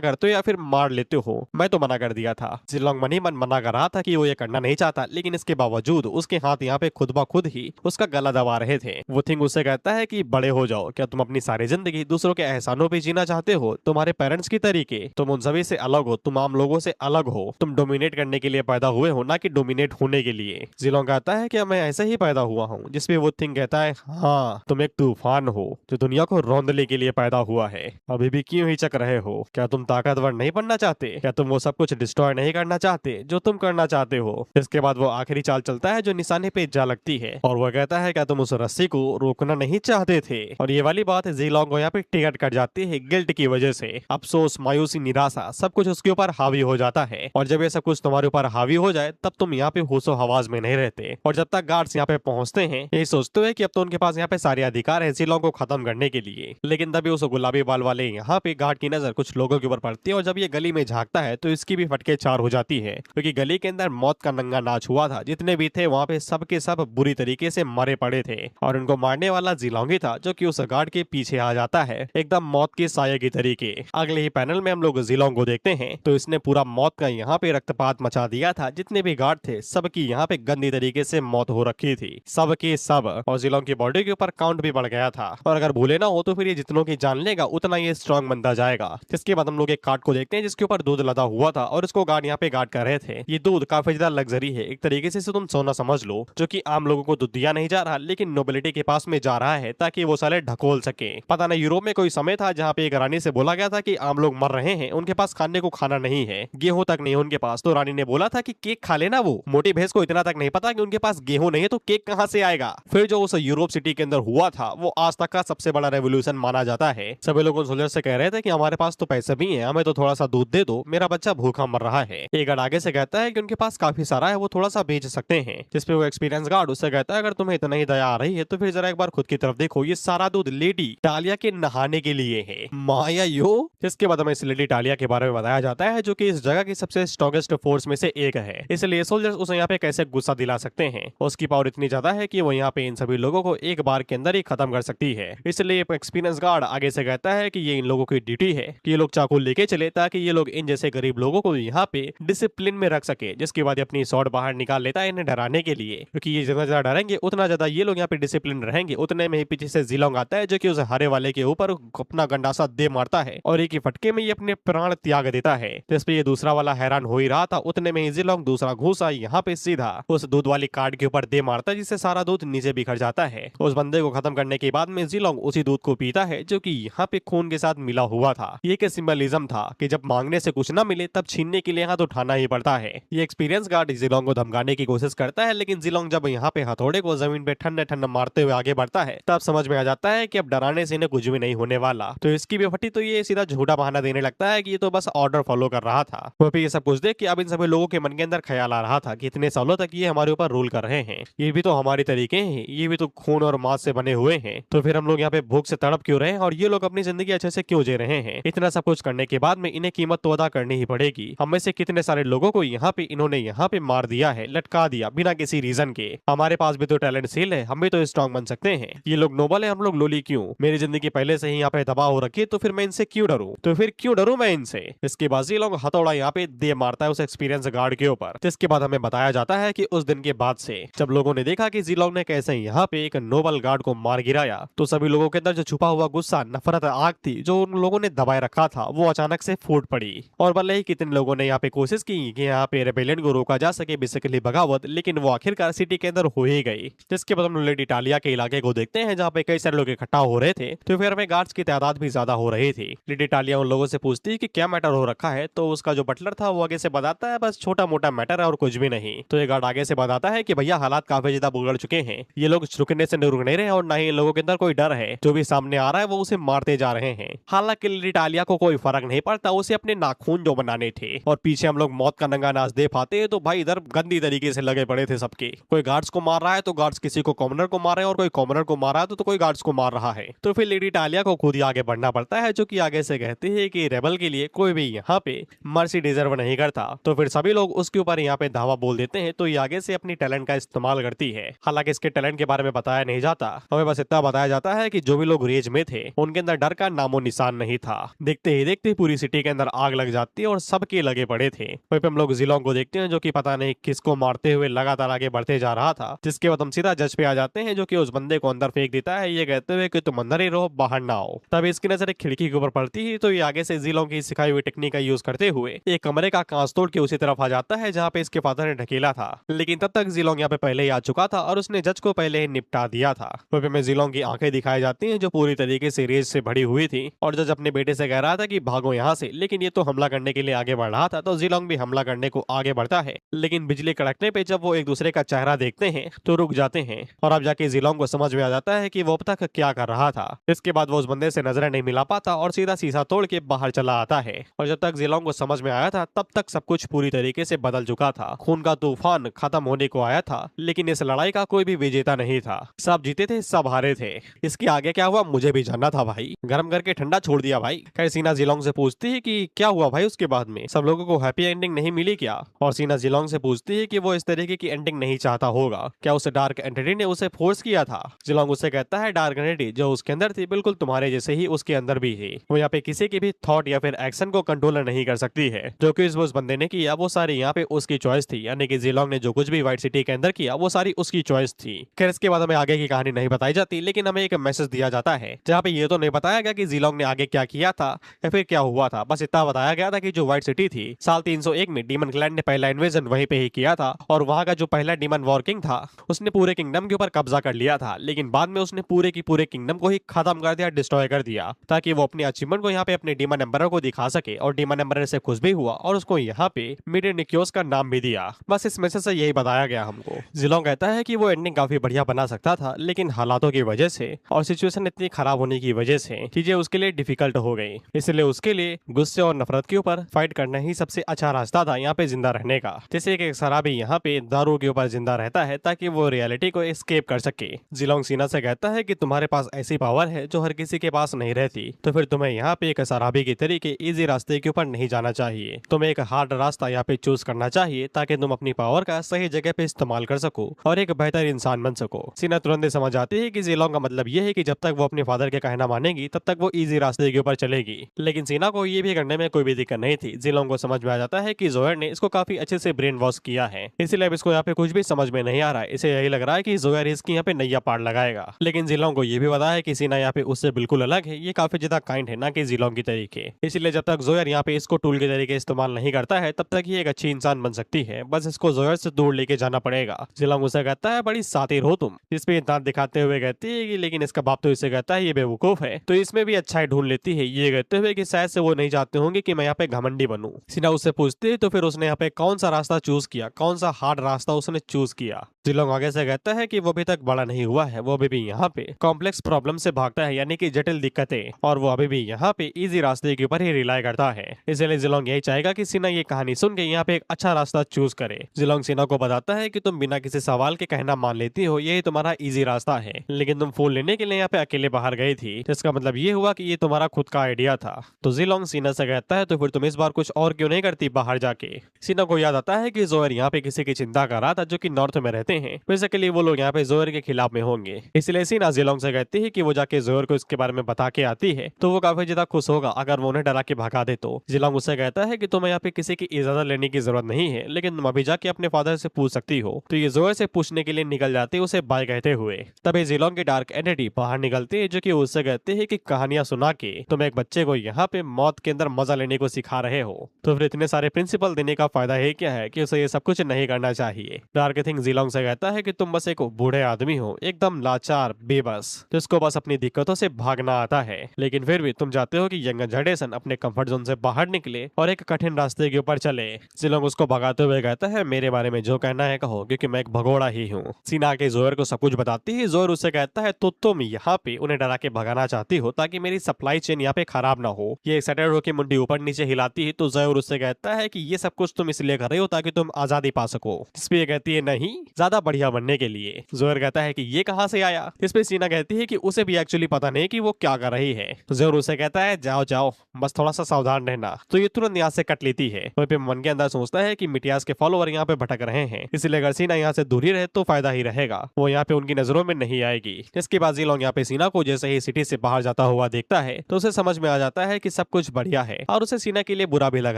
करते हो या फिर मार लेते हो। मैं तो मना कर दिया था। जिलोंग मन ही मन मना कर रहा था कि वो ये करना नहीं चाहता, लेकिन इसके बावजूद उसके हाथ यहाँ पे खुद ब खुद ही उसका गला दबा रहे थे। वो थिंग उससे कहता है कि बड़े हो जाओ, क्या तुम अपनी सारी जिंदगी दूसरों के एहसानों पे जीना चाहते हो, तुम्हारे पेरेंट्स की तरीके? तुम उन सभी से अलग हो, तुम आम लोगों से अलग हो, तुम डोमिनेट करने के लिए पैदा हुए हो, ना कि डोमिनेट होने के लिए। जिलोंग कहता है कि मैं ऐसे ही पैदा हुआ हूँ, जिसपे वो थिंग कहता है हाँ तुम एक तूफान हो जो दुनिया को रौंदने के लिए पैदा हुआ है। अभी भी क्यों हिचक रहे हो? क्या तुम ताकतवर नहीं बनना चाहते? क्या तुम वो सब कुछ डिस्ट्रॉय नहीं करना चाहते जो तुम करना चाहते हो? इसके बाद वो आखिरी चाल चलता है जो निशाने पे जा लगती है और वो कहता है क्या तुम उस रस्सी को रोकना नहीं चाहते थे? और ये वाली बात जिलोंग को यहाँ पे टिकट कट जाती है गिल्ट की वजह से। अफसोस, मायूसी, निराशा सब कुछ उसके ऊपर हावी हो जाता है। और जब ये सब कुछ तुम्हारे ऊपर हावी हो जाए तब तुम यहाँ पे होशो हवास में नहीं रहते। और जब तक गार्ड्स यहाँ पे पहुंचते हैं यही सोचते हुए कि अब तो उनके पास यहाँ पे सारे अधिकार है जिलोंग को खत्म करने के लिए। लेकिन तभी उस गुलाबी बाल वाले यहाँ पे गार्ड की नजर कुछ लोगों के ऊपर पड़ती है और जब ये गली में झांकता है तो इसकी भी फटके चार हो जाती है, क्योंकि गली के अंदर मौत का नंगा नाच हुआ था। जितने भी थे वहाँ पे सब के सब बुरी तरीके से मरे पड़े थे और उनको मारने वाला जिलोंग ही था, जो कि उस गार्ड के पीछे आ जाता है एकदम मौत के साये की तरीके। अगले ही पैनल में हम लोग जिलोंग को देखते हैं तो इसने पूरा मौत का यहाँ पे रक्तपात मचा दिया था। जितने भी गार्ड थे सबकी यहाँ पे गंदी तरीके से मौत हो रखी थी, सबके सब। और जिलोंग की बॉडी के ऊपर काउंट भी बढ़ गया था और अगर भूले ना हो तो फिर ये जितनों की जान लेगा उतना ये स्ट्रॉन्ग बनता जाएगा। जिसके बाद हम लोग एक कार्ड को देखते हैं जिसके ऊपर दूध लदा हुआ था और इसको गार्ड यहाँ पे गार्ड कर रहे थे। ये दूध काफी ज्यादा लग्जरी है, एक तरीके से तुम सोना समझ लो, जो कि आम लोगों को दूध दिया नहीं जा रहा लेकिन नोबिलिटी के पास में जा रहा है ताकि वो साले ढकोल सके। पता नहीं यूरोप में कोई समय था जहाँ पे एक रानी से बोला गया था कि आम लोग मर रहे हैं, उनके पास खाने को खाना नहीं है, गेहूं तक नहीं उनके पास, तो रानी ने बोला था कि केक खा लेना। वो मोटी भैंस को इतना तक नहीं पता कि उनके पास गेहूं नहीं है तो केक कहां से आएगा। फिर जो उस यूरोप सिटी के अंदर हुआ था वो आज तक का सबसे बड़ा रेवोल्यूशन माना जाता है। सभी लोग उन सोल्जर से कह रहे थे कि हमारे पास तो पैसे भी हैं, हमें तो थोड़ा सा दूध दे दो, मेरा बच्चा भूखा मर रहा है। एक गार्ड आगे से कहता है कि उनके पास काफी सारा है, वो थोड़ा सा बेच सकते हैं। जिसपे वो एक्सपीरियंस गार्ड उससे कहता है अगर तुम्हें इतना ही दया आ रही है तो फिर जरा एक बार खुद की तरफ देखो, ये सारा दूध लेडी टालिया के नहाने के लिए है। माया यो। जिसके बाद हमें इस लेडी टालिया के बारे में बताया जाता है जो कि इस जगह की सबसे स्ट्रॉन्गेस्ट फोर्स में से एक है, इसलिए सोल्जर्स उसे यहाँ पे कैसे गुस्सा दिला सकते हैं। उसकी पावर इतनी ज्यादा है कि वो यहाँ पे इन सभी लोगों को एक बार के अंदर ही खत्म कर सकती है। इसलिए एक्सपीरियंस गार्ड आगे से कहता है कि ये इन लोगों की ड्यूटी है कि ये लोग चाकू लेके चले ताकि ये लोग इन जैसे गरीब लोगों को यहाँ पे डिसिप्लिन में रख सके। जिसके बाद अपनी शॉट बाहर निकाल लेता है इन्हें डराने के लिए, क्योंकि ये जितना ज्यादा डरेंगे उतना ज्यादा ये लोग यहाँ पे डिसिप्लिन रहेंगे। उतने में ही पीछे से जिलोंग आता है जो कि उस हरे वाले के ऊपर अपना गंडासा दे मारता है और एक ही फटके में ये अपने प्राण त्याग देता है। जिस पे ये दूसरा वाला हैरान हो ही रहा था उतने में ही जिलोंग दूसरा घूसा यहाँ पे सीधा उस दूध वाली कार्ड के ऊपर दे मारता है, जिससे सारा दूध नीचे बिखर जाता है। उस बंदे को खत्म करने के बाद में जिलोंग उसी दूध को पीता है जो कि यहाँ पे खून के साथ मिला हुआ था। ये एक सिंबलिज्म था कि जब मांगने से कुछ ना मिले तब छीनने के लिए हाथ उठाना ही पड़ता है। ये एक्सपीरियंस गार्ड जिलोंग को धमकाने की कोशिश करता है, लेकिन जिलोंग जब यहाँ पे हथौड़े को जमीन पे ठंडे ठंडे मारते हुए आगे बढ़ता है तब समझ में आ जाता है कि अब डराने से इन्हें कुछ भी नहीं होने वाला। तो इसकी भी फटी तो ये सीधा झूठा बहाना देने लगता है कि ये तो बस ऑर्डर फॉलो कर रहा था। वो भी ये सब कुछ देख कि अब इन सभी लोगों के मन के अंदर ख्याल आ रहा था कि इतने सालों तक ये हमारे ऊपर रूल कर रहे हैं, ये भी तो हमारी तरीके हैं, ये भी तो खून और मांस से बने हुए हैं, तो फिर हम लोग यहाँ पे भूख से तड़प क्यों रहे हैं और ये लोग अपनी जिंदगी अच्छे से क्यों जी रहे हैं। इतना सब कुछ करने के बाद में इन्हें कीमत तो अदा करनी ही पड़ेगी। हम में से कितने सारे लोगों को यहाँ पे इन्होंने यहाँ पे मार दिया है, लटका दिया बिना किसी रीजन के। हमारे पास भी तो टैलेंट सील है, हम भी तो स्ट्रॉन्ग बन सकते हैं। ये लोग नोबल है, हम लोग लोली क्यों? मेरी जिंदगी पहले से ही यहाँ पे तबाह हो रखी है तो फिर मैं इनसे क्यों डरूं? तो फिर क्यों डरूं मैं इनसे? इसके बाद ये लोग हथौड़ा यहाँ पे दे मारता है उस एक्सपीरियंस गार्ड के ऊपर। जिसके बाद हमें बताया जाता है कि उस दिन के बाद से जब लोगों ने देखा कि जिलोंग ने कैसे यहाँ पे एक नोबल गार्ड को मार गिराया तो सभी लोगों के अंदर जो छुपा हुआ गुस्सा, नफरत, आग थी जो उन लोगों ने दबाए रखा था वो अचानक से फूट पड़ी। और भले ही कितने लोगों ने यहाँ पे कोशिश की कि यहाँ पे रेबेलियन को रोका जा सके, बेसिकली बगावत, लेकिन वो आखिरकार सिटी के अंदर हो ही गई। जिसके बाद हम लेडी टालिया के इलाके को देखते हैं जहाँ पे कई सारे लोग इकट्ठा हो रहे थे, तो फिर हमें गार्ड्स की तादाद भी ज्यादा हो रही थी। लेडी टालिया उन लोगों से पूछती है कि क्या मैटर हो रखा है, तो उसका जो बटलर था वो आगे से बताता है बस छोटा मोटा मैटर है और कुछ भी नहीं। तो ये गार्ड आगे से बताता है कि भैया हालात काफी ज्यादा बिगड़ चुके हैं, ये लोग रुकने से रुक नहीं रहे और ना ही इन लोगों के अंदर कोई डर है, जो भी सामने आ रहा है वो उसे मारते जा रहे हैं। हालांकि लेडी टालिया को कोई फर्क नहीं पड़ता, उसे अपने नाखून जो बनाने थे। और पीछे हम लोग मौत का नंगा नाच दे पाते हैं तो भाई इधर गंदी तरीके से लगे पड़े थे सबके। कोई गार्ड्स को मार रहा है तो गार्ड्स किसी को कॉमनर को मार रहे हैं और कोई कॉमनर को मार रहा है तो कोई गार्ड्स को मार रहा है। तो फिर लेडी टालिया को खुद ही आगे बढ़ना पड़ता है, जो कि आगे से कहती है कि रेबल के लिए कोई भी यहाँ पे मर्सी डिजर्व नहीं करता। तो फिर सभी लोग उसके ऊपर यहाँ पे धावा बोल देते हैं, तो ये आगे से अपनी टैलेंट का इस्तेमाल करती है। हालांकि इसके टैलेंट के बारे में बताया नहीं जाता, हमें बस इतना बताया जाता है कि जो भी लोग रेज में थे उनके अंदर डर घर का नामो निशान नहीं था। देखते ही देखते पूरी सिटी के अंदर आग लग जाती है और सबके लगे पड़े थे। वहीं पे हम लोग जिलोंग को देखते हैं जो कि पता नहीं किसको मारते हुए लगातार आगे बढ़ते जा रहा था, जिसके बाद हम सीधा जज पे आ जाते हैं जो कि उस बंदे को अंदर फेंक देता है, ये कहते हुए कि तुम अंदर ही रहो, बाहर ना आओ। तब इसकी नजर एक खिड़की के ऊपर पड़ती है तो ये आगे से जिलोंग की सिखाई हुई टेक्निक का यूज करते हुए एक कमरे का कांच तोड़ के उसी तरफ आ जाता है जहाँ पे इसके फादर ने ढकेला था। लेकिन तब तक जिलोंग यहाँ पे पहले ही आ चुका था और उसने जज को पहले ही निपटा दिया था। वहीं पे जिलोंग की आंखें दिखाई जाती हैं जो पूरी तरीके से रेज से भरी हुई थी और जज अपने बेटे से कह रहा था कि भागो यहाँ से, लेकिन ये तो हमला करने के लिए आगे बढ़ रहा था। तो जिलोंग भी हमला करने को आगे बढ़ता है, लेकिन बिजली कड़कने पे जब वो एक दूसरे का चेहरा देखते हैं तो रुक जाते हैं और अब जाके जिलोंग को समझ में आ जाता है कि वो अब तक क्या कर रहा था। इसके बाद वो उस बंदे से नजरें नहीं मिला पाता और सीधा शीशा तोड़ के बाहर चला आता है। और जब तक जिलोंग को समझ में आया था तब तक सब कुछ पूरी तरीके से बदल चुका था। खून का तूफान खत्म होने को आया था, लेकिन इस लड़ाई का कोई भी विजेता नहीं था। सब जीते थे, सब हारे थे। इसके आगे क्या हुआ मुझे भी जानना था भाई। गर्म करके ठंडा छोड़ दिया भाई। खैर सीना जिलोंग से पूछती है कि क्या हुआ भाई, उसके बाद में सब लोगों को हैप्पी एंडिंग नहीं मिली क्या? और सीना जिलोंग से पूछती है कि वो इस तरीके की एंडिंग नहीं चाहता होगा, क्या उसे डार्क एंटिटी ने उसे फोर्स किया था? जिलोंग उसे कहता है डार्क एंटिटी जो उसके अंदर थी बिल्कुल तुम्हारे जैसे ही उसके अंदर भी थी। वो यहाँ पे किसी की भी थॉट या फिर एक्शन को कंट्रोल नहीं कर सकती है। जो कि उस बंदे ने किया वो सारी यहाँ पे उसकी चॉइस थी, यानी कि जिलोंग ने जो कुछ भी व्हाइट सिटी के अंदर किया वो सारी उसकी चॉइस थी। खैर इसके बाद हमें आगे की कहानी नहीं बताई जाती, लेकिन हमें एक मैसेज दिया जाता है जहाँ पे ये तो नहीं बताया गया कि जिलोंग ने आगे क्या किया था या फिर क्या हुआ था। बस इतना बताया गया था कि जो व्हाइट सिटी थी साल 301 में डीमन क्लैन ने पहला इन्वेजन वहीं पे ही किया था और वहां का जो पहला डीमन वॉर किंग था उसने पूरे किंगडम के ऊपर कब्जा कर लिया था। लेकिन बाद में उसने पूरे की पूरे किंगडम को ही खत्म कर दिया, डिस्ट्रॉय कर दिया, ताकि वो अपनी अचीवमेंट को यहाँ पे अपने डीमन एम्परर को दिखा सके। और डीमन एम्परर से खुश भी हुआ और उसको यहाँ पे मिडेनिक्योस का नाम भी दिया। बस इस मैसेज से यही बताया गया हमको। जिलोंग कहता है कि वो एंडिंग काफी बढ़िया बना सकता था, लेकिन हालातों की वजह से और सिचुएशन इतनी खराब होने की वजह से चीजें उसके लिए डिफिकल्ट हो गई। इसलिए उसके लिए गुस्से और नफरत के ऊपर फाइट करना ही सबसे अच्छा रास्ता था यहाँ पे जिंदा रहने का। जैसे कि एक शराबी यहाँ पे दारू के ऊपर जिंदा रहता है ताकि वो रियलिटी को एस्केप कर सके। जिलोंग सीना से कहता है कि तुम्हारे पास ऐसी पावर है जो हर किसी के पास नहीं रहती, तो फिर तुम्हें यहाँ पे एक शराबी की तरीके इजी रास्ते के ऊपर नहीं जाना चाहिए। तुम्हें एक हार्ड रास्ता यहाँ पे चूज करना चाहिए ताकि तुम अपनी पावर का सही जगह पे इस्तेमाल कर सको और एक बेहतर इंसान बन सको। सीना तुरंत समझ आती है कि जिलोंग का मतलब ये है कि जब तक वो अपने फादर के कहना मानेगी तब तक वो इजी रास्ते के ऊपर चलेगी। लेकिन सीना को ये भी करने में कोई भी दिक्कत नहीं थी। जिलोंग को समझ में आ जाता है कि जोयर ने इसको काफी अच्छे से ब्रेन वॉश किया है, इसलिए अब इसको यहाँ पे कुछ भी समझ में नहीं आ रहा है। इसे यही लग रहा है कि जोयर इसकी यहाँ पे नैया पार लगाएगा। लेकिन जिलोंग को ये भी पता है कि सीना यहाँ पे उससे बिल्कुल अलग है, ये काफी ज्यादा काइंड है ना कि जिलोंग की तरीके। इसलिए जब तक जोयर यहाँ पे इसको टूल के तरीके इस्तेमाल नहीं करता है तब तक ये एक अच्छी इंसान बन सकती है। बस इसको जोयर से दूर लेके जाना पड़ेगा। जिलोंग उसे कहता है बड़ी सातिर हो तुम, जिसपे दांत दिखाते हुए कहती है कि लेकिन इसका बाप तो इसे कहता है ये बेवकूफ है, तो इसमें भी अच्छाई ढूंढ लेती है, ये कहते हुए कि शायद से वो नहीं चाहते होंगे कि मैं यहाँ पे घमंडी बनूं। सीना उससे पूछती है तो फिर उसने यहाँ पे कौन सा रास्ता चूज किया, कौन सा हार्ड रास्ता उसने चूज किया। जिलोंग आगे से कहता है कि वो अभी तक बड़ा नहीं हुआ है, वो अभी भी यहाँ पे कॉम्प्लेक्स प्रॉब्लम से भागता है, यानी कि जटिल दिक्कतें, और वो अभी भी यहाँ पे इजी रास्ते के ऊपर ही रिलाई करता है। इसलिए जिलोंग यही चाहेगा कि सीना ये कहानी सुन के यहाँ पे एक अच्छा रास्ता चूज करे। जिलोंग सीना को बताता है कि तुम बिना किसी सवाल के कहना मान लेती हो, यही तुम्हारा इजी रास्ता है, लेकिन तुम फूल लेने के लिए यहाँ पे अकेले बाहर गई थी, जिसका मतलब ये हुआ कि ये तुम्हारा खुद का आइडिया था। तो जिलोंग सीना से कहता है तो फिर तुम इस बार कुछ और क्यों नहीं करती बाहर जाके। सीना को याद आता है कि जोयर यहाँ पे किसी की चिंता कर रहा था जो कि नॉर्थ में रहते हैं, बेसिकली वो लोग यहाँ पे जोयर के खिलाफ में होंगे। इसलिए सीना जिलोंग से कहती है कि वो जाके जोयर को इसके बारे में बता के आती है तो वो काफी ज्यादा खुश होगा अगर वो उन्हें डरा के भगा दे। तो जिलोंग उससे कहता है कि तुम्हें यहाँ पे किसी की इजाजत लेने की जरूरत नहीं है, लेकिन तुम अभी जाके अपने फादर से पूछ सकती हो। तो ये जोयर से पूछने के लिए निकल जाती है उसे बाय कहते हुए। तभी जिलोंग की डार्क एंटिटी बाहर निकलती है जो कि उससे कहते हैं कि कहानियां सुना के तुम एक बच्चे को यहाँ पे मौत के अंदर मजा लेने को सिखा रहे हो, तो फिर इतने सारे प्रिंसिपल देने का फायदा है क्या है कि उसे ये सब कुछ नहीं करना चाहिए। डार्क थिंग जिलोंग से कहता है कि तुम बस एक बूढ़े आदमी हो, एकदम लाचार बेबस, जिसको बस अपनी दिक्कतों से भागना आता है, लेकिन फिर भी तुम चाहते हो कि यंग जनरेशन अपने कंफर्ट जोन से बाहर निकले और एक कठिन रास्ते के ऊपर चले। जिलोंग उसको भगाते हुए कहता है मेरे बारे में जो कहना है कहो, क्योंकि मैं एक भगोड़ा ही हूँ। सीना के जोयर को सब कुछ बताती है। जोयर उससे कहता है तो तुम यहाँ पे उन्हें डरा के भगाना चाहती हो ताकि मेरी सप्लाई चेन यहाँ पे खराब ना हो। ये एक्साइटेड होकर मुंडी ऊपर नीचे हिलाती है तो जोयर उससे कहता है कि ये सब कुछ तुम इसलिए कर रहे हो ताकि तुम आजादी पा सको। इस पे ये कहती है नहीं, ज्यादा ज्यादा बढ़िया बनने के लिए। जोहर कहता है कि ये कहां से आया। इस पे सीना कहती है कि उसे भी एक्चुअली पता नहीं कि वो क्या कर रही है। जोहर उसे कहता है जाओ जाओ, बस थोड़ा सा सावधान रहना। तो ये तुरंत यहाँ से कट लेती है। वहीं पे मन के अंदर सोचता है कि मिटियास के फॉलोअर यहाँ पे भटक रहे हैं, इसलिए अगर सीना यहाँ से दूर ही रहे तो फायदा ही रहेगा, वो यहाँ पे उनकी नजरों में नहीं आएगी। इसके बाद जीलोंग यहाँ पे सीना को जैसे ही सिटी से बाहर जाता हुआ देखता है तो उसे समझ में आ जाता है कि सब कुछ बढ़िया है, और उसे सीना के लिए बुरा भी लग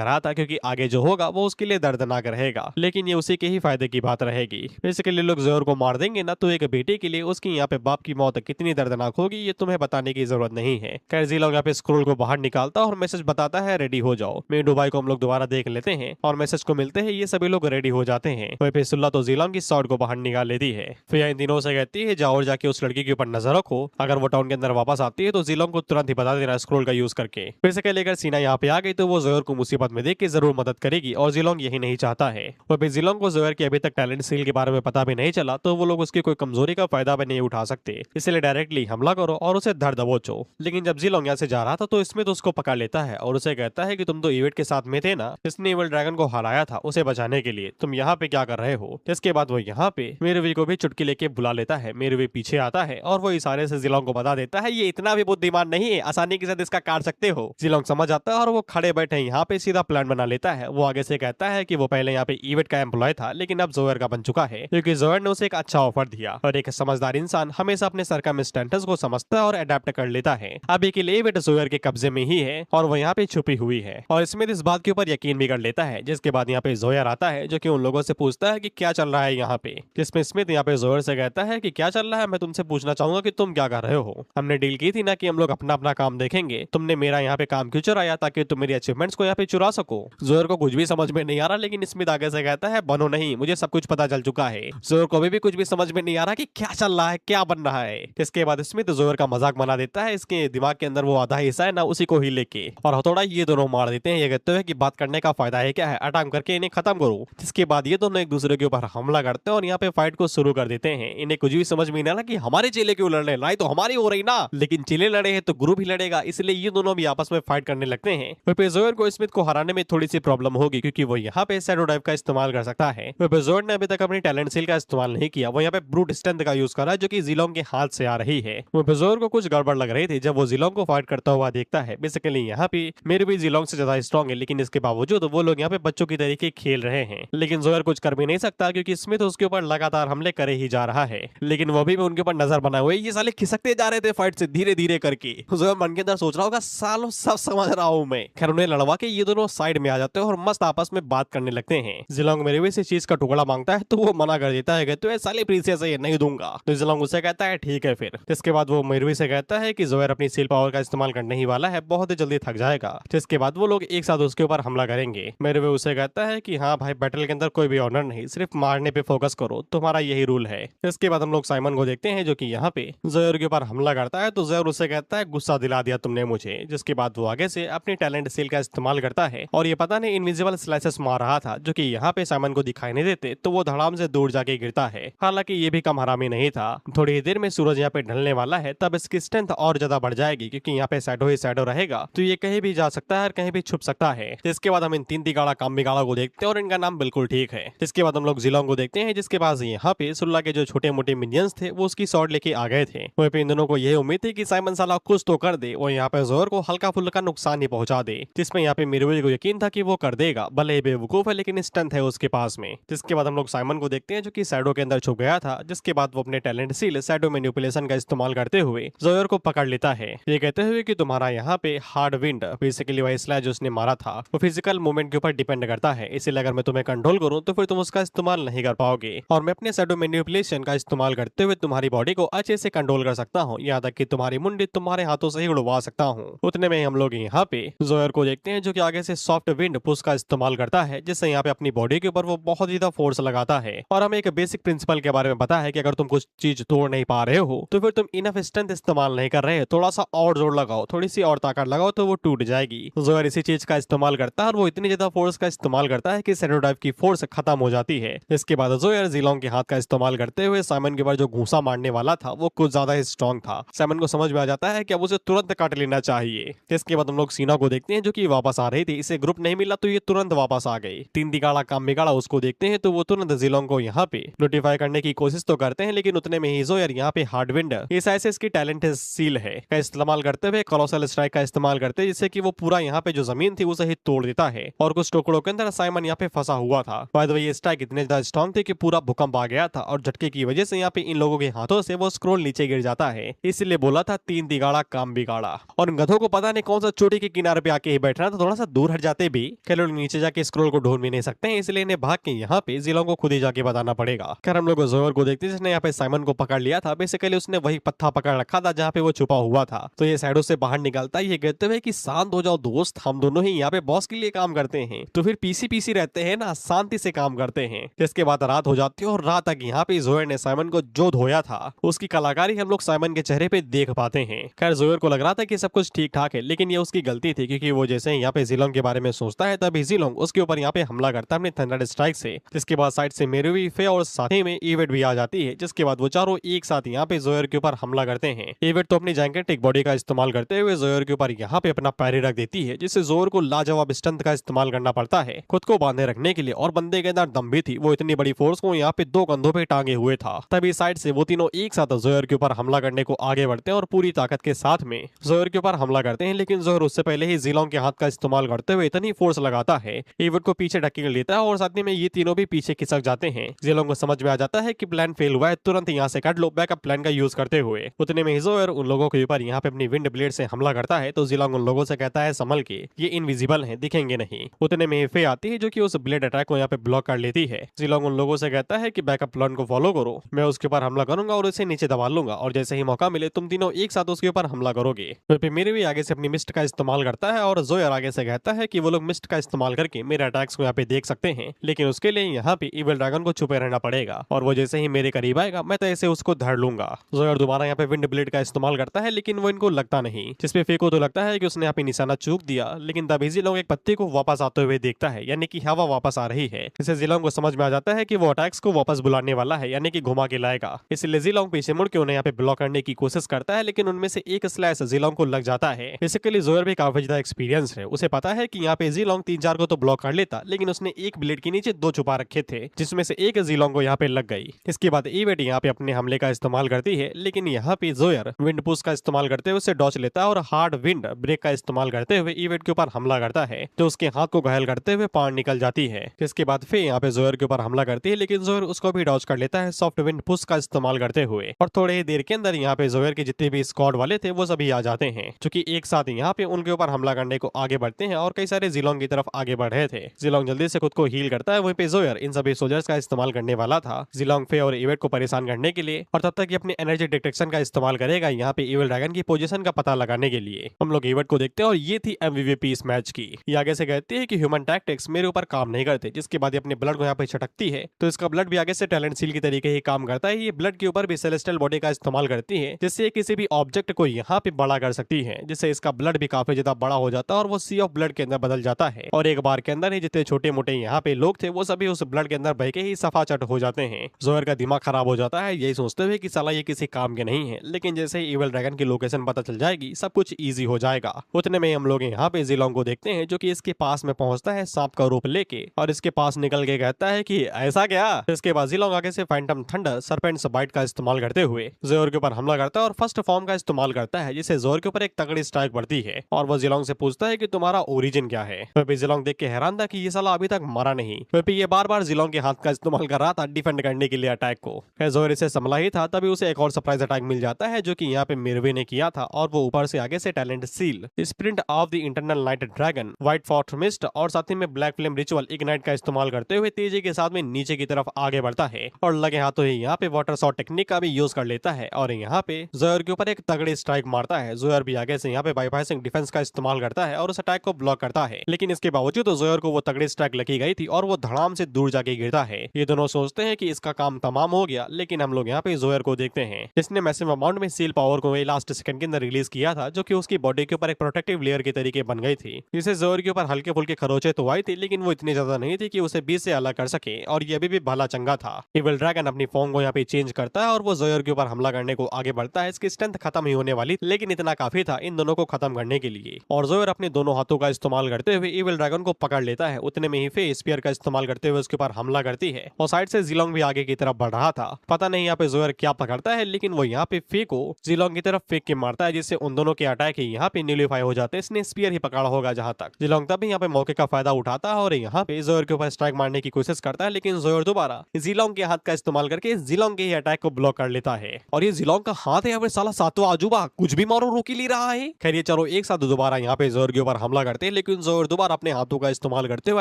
रहा था क्योंकि आगे जो होगा वो उसके लिए दर्दनाक रहेगा, लेकिन ये उसी के ही फायदे की बात रहेगी। बेसिकली लोग जोहर को मार देंगे ना, तो एक बेटे के लिए उसकी यहाँ पे बाप की मौत कितनी दर्दनाक होगी ये तुम्हें बताने की जरूरत नहीं है। खैर जीलोंग यहाँ पे स्क्रोल को बाहर निकालता और मैसेज बताता है रेडी हो जाओ। मेरे डुबाई को हम लोग दोबारा देख लेते हैं और मैसेज को मिलते हैं, ये सभी लोग रेडी हो जाते हैं। वहीं पे सुल्ला तो जीलोंग की शॉट को बाहर निकाल लेती है। फिर इन दिनों से कहती है जाओ और जाके उस लड़की के ऊपर नजर रखो, अगर वो टाउन के अंदर वापस आती है तो जीलोंग को तुरंत ही बता देना स्क्रोल का यूज करके। फिर से लेकर सीना यहाँ पे आ गई तो वो जोहर को मुसीबत में देख के जरूर मदद करेगी, और जीलोंग यही नहीं चाहता है। वहीं पे जीलोंग को जोहर की अभी तक टैलेंट सील के बारे में पता भी नहीं चला, तो वो लोग उसकी कोई कमजोरी का फायदा भी नहीं उठा सकते, इसलिए डायरेक्टली हमला करो और उसे धर दबोचो। लेकिन जब जीलोंग यहाँ से जा रहा था तो इसमें तो उसको पकड़ लेता है और उसे कहता है कि तुम तो इवेट के साथ में थे ना, जिसने इविल ड्रैगन को हराया था, उसे बचाने के लिए तुम यहाँ पे क्या कर रहे हो। इसके बाद वो यहाँ पे मेरुवी को भी चुटकी लेके बुला लेता है। मेरुवी पीछे आता है और वो इशारे से जीलोंग को बता देता है ये इतना भी बुद्धिमान नहीं है, आसानी के साथ इसका काट सकते हो। जीलोंग समझ आता है और वो खड़े बैठे यहाँ पे सीधा प्लान बना लेता है। वो आगे से कहता है कि वो पहले यहाँ पे इवेट का एम्प्लॉय था, लेकिन अब जोहर का बन चुका है क्योंकि जोहर ने उसे एक अच्छा ऑफर दिया, और एक समझदार इंसान हमेशा अपने सर्कमस्टेंसेस को समझता है और अडेप्ट कर लेता है। अभी के लिए इवेट जोहर के कब्जे में ही है और वो यहाँ पे छुपी हुई है, और स्मिथ इस बात के ऊपर यकीन भी कर लेता है। जिसके बाद यहाँ पे जोहर आता है जो कि उन लोगों से पूछता है कि क्या चल रहा है यहाँ पे, जिसमें स्मिथ यहाँ पे जोहर से कहता है कि क्या चल रहा है, मैं तुमसे पूछना चाहूंगा कि तुम क्या कर रहे हो। हमने डील की थी ना कि हम लोग अपना अपना काम देखेंगे, तुमने मेरा यहाँ पे काम क्यों चुराया ताकि तुम मेरी अचीवमेंट्स को यहाँ पे चुरा सको। जोहर को कुछ भी समझ में नहीं आ रहा, लेकिन स्मिथ आगे से कहता है बनो नहीं, मुझे सब कुछ पता चल चुका है। जोहर को भी कुछ भी समझ में नहीं आ रहा कि क्या चल रहा है, क्या बन रहा है। इसके बाद स्मिथ जोहर का मजाक बना देता है, इसके दिमाग के अंदर वो आधा हिस्सा है ना, उसी को ही लेके, और हथौड़ा ये दोनों मार देते हैं। ये कहते हैं कि बात करने का फायदा है क्या है, अटैक करके इन्हें खत्म करो। जिसके बाद ये दोनों एक दूसरे के ऊपर हमला करते हैं और यहाँ पे फाइट को शुरू कर देते हैं। इन्हें कुछ भी समझ में नहीं आ रहा कि हमारे चेले क्यों लड़ रहे हैं, लड़ाई तो हमारी हो रही ना, लेकिन चेले लड़े हैं तो गुरु भी लड़ेगा, इसलिए ये दोनों भी आपस में फाइट करने लगते हैं। जोहर को स्मिथ को हराने में थोड़ी सी प्रॉब्लम होगी क्योंकि वो यहाँ पे शैडो डाइव का इस्तेमाल कर सकता है। जोहर ने अभी तक अपनी टैलेंट सील का इस्तेमाल नहीं किया, वो यहाँ पे ब्रूट स्ट्रेंथ का यूज कर रहा है जो कि जीलोंग के हाथ से आ रही है। जोहर को कुछ गड़बड़ लग रही थी जब वो जीलोंग को फाइट करता हुआ देखता है। बेसिकली यहाँ पे मेरे भी जीलोंग से ज्यादा स्ट्रॉन्ग है, लेकिन इसके बावजूद वो लोग यहाँ पे बच्चों की तरीके खेल रहे हैं। लेकिन जोहर कुछ कर भी नहीं सकता क्योंकि स्मिथ उसके ऊपर लगातार हमले करे ही जा रहा है, लेकिन वो भी उनके ऊपर नजर बनाए हुए ये साले खिसकते जा रहे थे फाइट से धीरे धीरे करके। जोहर मन के अंदर सोच रहा होगा सालों सब समझ रहा हूँ मैं। खैर उन्हें लड़वा के ये दोनों साइड में आ जाते हैं और मस्त आपस में बात करने लगते हैं। जीलोंग मेरे भी से चीज का टुकड़ा मांगता है तो वो मना कर देता है, कहते हैं साले प्रिंसेस है ये नहीं दूंगा। तो जीलोंग उससे कहता है ठीक है फिर। इसके बाद वो मेरवी से कहता है कि जोहर अपनी सील पावर का इस्तेमाल करने ही वाला है, बहुत ही जल्दी थक जाएगा। जिसके बाद वो लोग एक साथ उसके ऊपर हमला करेंगे। मेरवी उसे कहता है कि हाँ भाई बैटल के अंदर कोई भी ऑनर नहीं, सिर्फ मारने पे फोकस करो, तुम्हारा यही रूल है। इसके बाद हम लोग साइमन को देखते हैं जो कि यहाँ पे जोहर के ऊपर हमला करता है, तो जोहर उसे कहता है गुस्सा दिला दिया तुमने मुझे। जिसके बाद वो आगे से अपनी टैलेंट सील का इस्तेमाल करता है और ये पता नहीं इनविजिबल स्लाइसेस मार रहा था जो कि यहाँ पे साइमन को दिखाई नहीं देते, तो वो धड़ाम से दूर जाके गिरता है। हालांकि ये भी कम हरामी नहीं था। थोड़ी ही देर में सूरज यहाँ पे ढलने वाला है, तब इसकी स्ट्रेंथ और ज्यादा बढ़ जाएगी क्योंकि यहाँ पे शैडो ही शैडो रहेगा, तो ये कहीं भी जा सकता है और कहीं भी छुप सकता है। इसके बाद हम इन तीन तिगाड़ा काम बिगाड़ा को देखते हैं और इनका नाम बिल्कुल ठीक है। इसके बाद हम लोग जीलोंग को देखते हैं जिसके पास यहाँ पे सुल्ला के जो छोटे मोटे मिनियंस थे वो उसकी शॉट लेके आ गए थे। वहीं पे इन दोनों को यही उम्मीद थी कि साइमन साला कुछ तो कर दे, वो यहाँ पे जोहर को हल्का फुल्का नुकसान ही पहुंचा दे, जिसमें यहाँ पे मेरुवी को यकीन था कि वो कर देगा, भले ही बेवकूफ है लेकिन स्ट्रेंथ है उसके पास में। जिसके बाद हम लोग साइमन को देखते हैं जो कि शैडो के अंदर छुप गया था। जिसके बाद वो अपने टैलेंट सील शैडो मैनिपुलेशन का इस्तेमाल करते हुए जोहर को पकड़ लेता है, ये कहते हुए कि तुम्हारा यहाँ पे हार्ड विंड बेसिकली वही स्लैश जो उसने मारा था वो फिजिकल मूवमेंट के ऊपर डिपेंड करता है, इसलिए अगर मैं तुम्हें कंट्रोल करूँ तो फिर तुम उसका इस्तेमाल नहीं कर पाओगे, और मैं अपने शैडो मैनिपुलेशन का इस्तेमाल करते हुए तुम्हारी बॉडी को अच्छे से कंट्रोल कर सकता हूँ, यहाँ तक कि तुम्हारी मुंडी तुम्हारे हाथों से ही उड़वा सकता हूँ। उतने में हम लोग यहाँ पे जोहर को देखते हैं जो कि आगे से सॉफ्ट विंड पुश का इस्तेमाल करता है, जिससे यहाँ पे अपनी बॉडी के ऊपर वो बहुत ज्यादा फोर्स लगाता है। और हमें एक बेसिक प्रिंसिपल के बारे में पता है कि अगर तुम कुछ चीज तोड़ नहीं पा रहे हो तो फिर तुम इनफ स्ट्रेंथ इस्तेमाल नहीं कर रहे, थोड़ा सा और जोर लगाओ, थोड़ी सी और ताकत लगाओ तो वो टूट जाएगी। जोहर इसी चीज का इस्तेमाल करता है और वो इतनी ज्यादा फोर्स का इस्तेमाल करता है कि शैडो डाइव की फोर्स खत्म हो जाती है। इसके बाद जोहर जीलोंग के हाथ का इस्तेमाल करते हुए साइमन के ऊपर जो घूसा मारने वाला था वो कुछ ज्यादा ही स्ट्रॉन्ग था। साइमन को समझ में आ जाता है कि अब उसे तुरंत काट लेना चाहिए। इसके बाद हम लोग सीना को देखते हैं जो कि वापस आ रही थी, इसे ग्रुप नहीं मिला तो ये तुरंत वापस आ गई। तीन तिगाड़ा काम बिगाड़ा उसको देखते हैं तो वो तुरंत जीलोंग को यहाँ पे नोटिफाई करने की कोशिश तो करते हैं, लेकिन उतने में ही जोयर यहाँ पे हार्डविंड इस ऐसे इसकी टैलेंट सील है का इस्तेमाल करते हुए कोलोसल स्ट्राइक का इस्तेमाल करते हैं, जिससे कि वो पूरा यहाँ पे जो जमीन थी उसे ही तोड़ देता है और कुछ टुकड़ों के अंदर साइमन यहाँ पे फंसा हुआ था। बाय द वे ये स्ट्राइक इतने ज्यादा स्ट्रॉन्ग थे कि पूरा भूकंप आ गया था और झटके की वजह से यहाँ पे इन लोगों के हाथों से वो स्क्रोल नीचे गिर जाता है। इसलिए बोला था 3 तिगाड़ा काम बिगाड़ा। और गधों को पता नहीं कौन सा चोटी के किनारे पे आके ही बैठना, तो थोड़ा सा दूर हट जाते भी कई लोग नीचे जाके स्क्रोल को ढूंढ भी नहीं सकते हैं, इसलिए इन्हें भाग के यहाँ पे जिलों को खुद ही जाके बताना पड़ेगा। खैर हम लोग जोयर को देखते जिसने यहाँ पे साइमन को पकड़ लिया था। बेसिकली उसने वही पत्थर पकड़ रखा था जहाँ पे वो छुपा हुआ था। तो ये साइडों से बाहर निकलता है ये कहते हुए कि शांत हो जाओ दोस्त, हम दोनों ही यहाँ पे बॉस के लिए काम करते हैं, तो फिर पीसी पीसी रहते हैं ना, शांति से काम करते हैं। इसके बाद रात हो जाती है और रात तक यहाँ पे जोयर ने साइमन को जो धोया था उसकी कलाकारी हम लोग साइमन के चेहरे पे देख पाते हैं। खैर जोयर को लग रहा था कि सब कुछ ठीक ठाक है, लेकिन ये उसकी गलती थी, क्योंकि वो जैसे यहाँ पे जिलोंग के बारे में सोचता है तभी जिलोंग उसके ऊपर यहाँ पे हमला करता है अपने थंडर स्ट्राइक से, जिसके बाद साइड से मेरुवी, फे और साथ ही में इवेट भी आ जाती है, जिसके बाद वो चारों एक साथ यहाँ पे जोयर के ऊपर हमला करते हैं। इवेट तो अपनी जायंटिक बॉडी का इस्तेमाल करते हुए जोयर के ऊपर यहाँ पे अपना पैर रख देती है, जिससे जोयर को लाजवाब स्ट्रेंथ का इस्तेमाल करना पड़ता है खुद को बांधे रखने के लिए। और बंदे के अंदर दम भी थी, वो इतनी बड़ी फोर्स को यहाँ पे 2 कंधों पे टांगे हुए था। तभी साइड से वो तीनों एक साथ जोयर के ऊपर हमला करने को आगे बढ़ते हैं और पूरी ताकत के साथ में जोयर के ऊपर हमला करते हैं। लेकिन जोयर उससे पहले ही जिलोंग के हाथ का इस्तेमाल करते हुए इतनी फोर्स लगाता है इवेट को पीछे ढकेल लेता है और साथ में ये तीनों भी पीछे खिसक जाते हैं। जिलोंग को समझ में आ जाता है कि प्लान फेल हुआ है, तुरंत यहाँ से काट लो बैकअप प्लान का यूज करते हुए। उतने में जोयर उन लोगों के ऊपर यहाँ पे अपनी विंड ब्लेड से हमला करता है, तो जिलोंग उन लोगों से कहता है संभल के, ये इनविजिबल है, दिखेंगे नहीं। उतने में फे आती है जो कि उस ब्लेड अटैक को यहाँ पे ब्लॉक कर लेती है। जिलोंग उन लोगों से कहता है कि बैकअप प्लान को फॉलो करो, मैं उसके ऊपर हमला करूंगा और उसे नीचे दबा लूंगा, और जैसे ही मौका मिले तुम तीनों एक साथ उसके ऊपर हमला करोगे। फिर मेरे भी आगे से अपनी मिस्ट का इस्तेमाल करता है और जोयर आगे से कहता है कि वो लोग मिस्ट का इस्तेमाल करके मेरे अटैक्स को यहाँ पे देख सकते हैं, लेकिन उसके लिए यहाँ पे इविल ड्रैगन को छुपे रहना पड़ेगा, और वो जैसे ही मेरे करीब आएगा मैं तो ऐसे उसको धर लूंगा। जोयर दोबारा यहाँ पे विंड ब्लेड का इस्तेमाल करता है, लेकिन वो इनको लगता नहीं, जिसपे फे को तो लगता है कि उसने यहाँ पे निशाना चूक दिया। लेकिन तभी जिलोंग एक पत्ते को वापस आते हुए देखता है, यानी कि हवा वापस आ रही है। इससे जिलोंग को समझ में आ जाता है कि वो अटैक्स को वापस बुलाने वाला है, यानी कि घुमा के लाएगा। इसलिए जिलोंग पीछे मुड़ के उन्हें यहाँ पे ब्लॉक करने की कोशिश करता है, लेकिन उनमें से एक स्लैश जिलोंग को लग जाता है। बेसिकली जोयर भी काफी ज्यादा एक्सपीरियंस है, उसे पता है कि यहाँ पे जिलोंग 3-4 को तो ब्लॉक कर लेता, लेकिन उसने एक ब्लेड के नीचे 2 छुपा रखे थे, जिसमें से एक जिलोंग को यहाँ पे लग गई। इसके बाद इवेट यहाँ पे अपने हमले का इस्तेमाल करती है, लेकिन यहाँ पे जोयर विंड पुश का इस्तेमाल करते हुए उसे डॉच लेता है और हार्ड विंड ब्रेक का इस्तेमाल करते हुए इवेट के ऊपर हमला करता है, जो उसके हाथ को घायल करते हुए पार निकल जाती है। इसके बाद फे यहाँ पे जोयर के ऊपर हमला करती है, लेकिन जोयर उसको भी डॉच कर लेता है सॉफ्ट विंड पुश का इस्तेमाल करते हुए, और थोड़े ही देर के अंदर यहाँ पे जोयर के जितने भी स्क्वाड वाले थे वो सभी आ जाते हैं, जो कि एक साथ यहाँ पे उनके ऊपर हमला करने को आगे बढ़ते हैं और कई सारे जिलोंग की तरफ आगे बढ़ रहे थे। जिलोंग जल्दी से खुद को हील करता है, वहीं पे जोयर इन सभी सोल्जर्स का इस्तेमाल करने वाला था जिलोंग, फे और इवेट को परेशान करने के लिए, और तब तक ये अपने एनर्जी डिटेक्शन का इस्तेमाल करेगा यहाँ पे इविल ड्रैगन की पोजीशन का पता लगाने के लिए। हम लोग इवेट को देखते हैं और ये थी एमवीपी इस मैच की। ये आगे से कहती है कि ह्यूमन टैक्टिक्स मेरे ऊपर काम नहीं करते, जिसके बाद ये अपने ब्लड को यहाँ पे छटकती है, तो इसका ब्लड भी आगे से टैलेंट सील की तरीके ही काम करता है। ये ब्लड के ऊपर भी सेलेस्टियल बॉडी का इस्तेमाल करती है, जिससे किसी भी ऑब्जेक्ट को यहाँ पे बड़ा कर सकती है, जिससे इसका ब्लड भी काफी ज्यादा बड़ा हो जाता है और वो सी ऑफ ब्लड के अंदर बदल जाता है, और एक बार के अंदर ही जितने छोटे मोटे यहाँ पे लोग थे वो सभी उस ब्लड के अंदर बह के ही सफाचट हो जाते हैं। जोयर का दिमाग खराब हो जाता है, यही सोचते हुए कि साला ये किसी काम के नहीं है, लेकिन जैसे ही इविल ड्रैगन की लोकेशन पता चल जाएगी सब कुछ इजी हो जाएगा। उतने में हम लोग यहाँ पे जिलोंग को देखते हैं, जो कि इसके पास में पहुंचता है सांप का रूप लेके, और इसके पास निकल के कहता है कि ऐसा क्या। इसके बाद जिलोंग आगे से फैंटम थंडर सर्पेंट बाइट का इस्तेमाल करते हुए जोयर के ऊपर हमला करता है और फर्स्ट फॉर्म का इस्तेमाल करता है, जिससे जोयर के ऊपर एक तगड़ी स्ट्राइक पड़ती है, और वो जिलोंग से पूछता है कि तुम्हारा ओरिजिन क्या है। वह भी जिलोंग देख के हैरान था कि ये साला अभी तक मरा नहीं। वह भी ये बार बार जिलोंग के हाथ का इस्तेमाल कर रहा था डिफेंड करने के लिए अटैक को। जोयर इसे संभला ही था, तभी उसे एक और सरप्राइज अटैक मिल जाता है, जो कि यहाँ पे मिरवे ने किया था, और वो ऊपर से आगे से talent seal, sprint of the internal night dragon, white fort mist और साथ ही में ब्लैक फ्लेम रिचुअल इग्नाइट का इस्तेमाल करते हुए तेजी के साथ में नीचे की तरफ आगे बढ़ता है, और लगे हाथों ही यहाँ पे वाटर शॉट टेक्निक का भी यूज कर लेता है, और यहाँ पे जोयर के ऊपर एक तगड़ी स्ट्राइक मारता है। जोयर भी आगे से यहाँ पे बाईपासिंग डिफेंस का इस्तेमाल करता है और उस अटैक को ब्लॉक करता है, लेकिन इसके बावजूद जोयर को वो तगड़ी स्ट्राइक लगी गई थी और वो धड़ाम से दूर जाके गिरता है। ये दोनों सोचते हैं कि इसका काम तमाम हो गया, लेकिन हम लोग यहाँ पे जोयर को देखते हैं, जिसने मैसिव अमाउंट में सील पावर को लास्ट सेकंड के अंदर रिलीज किया था, जो कि उसकी बॉडी के ऊपर एक प्रोटेक्टिव लेयर के तरीके बन गई थी, जिसे जोयर के ऊपर हल्के फुल्के खरोचे तो आई थी, लेकिन वो इतनी ज्यादा नहीं थी कि उसे बीच से अलग कर सके, और ये अभी भी भला चंगा था। इविल ड्रैगन अपनी फॉर्म को यहाँ पे चेंज करता है और वो जोयर के ऊपर हमला करने को आगे बढ़ता है। इसकी स्ट्रेंथ खत्म ही होने वाली, लेकिन इतना काफी था इन दोनों को खत्म करने के लिए, और जोयर अपने दोनों हाथों का इस्तेमाल करते हुए इविल ड्रैगन को पकड़ लेता है। उतने में ही फे स्पीयर का इस्तेमाल करते हुए उसके ऊपर हमला करती है, और साइड से जिलोंग भी आगे की तरफ बढ़ रहा था। पता नहीं यहाँ पे जोयर क्या पकड़ता है, लेकिन वो यहाँ पे फे को जिलोंग की तरफ फेंक के मारता है, जिससे उन दोनों के अटैक यहाँ पे न्यूलीफाई हो जाते हैं। इसने स्पीयर ही पकड़ा होगा जहां तक। जिलोंग तभी यहाँ पे मौके का फायदा उठाता है और यहाँ पे जोयर के ऊपर स्ट्राइक मारने की कोशिश करता है, लेकिन जोयर दोबारा जिलोंग के हाथ का इस्तेमाल करके जिलोंग के ही अटैक को ब्लॉक कर लेता है। और ये जिलोंग का हाथ है या फिर साला सातवां अजूबा, कुछ भी मारो रोक ही नहीं रहा है। खैर ये चारों एक साथ दोबारा यहाँ पे जोयर के ऊपर हमला करते हैं, लेकिन जोयर दोबारा अपने हाथों का इस्तेमाल करते हुए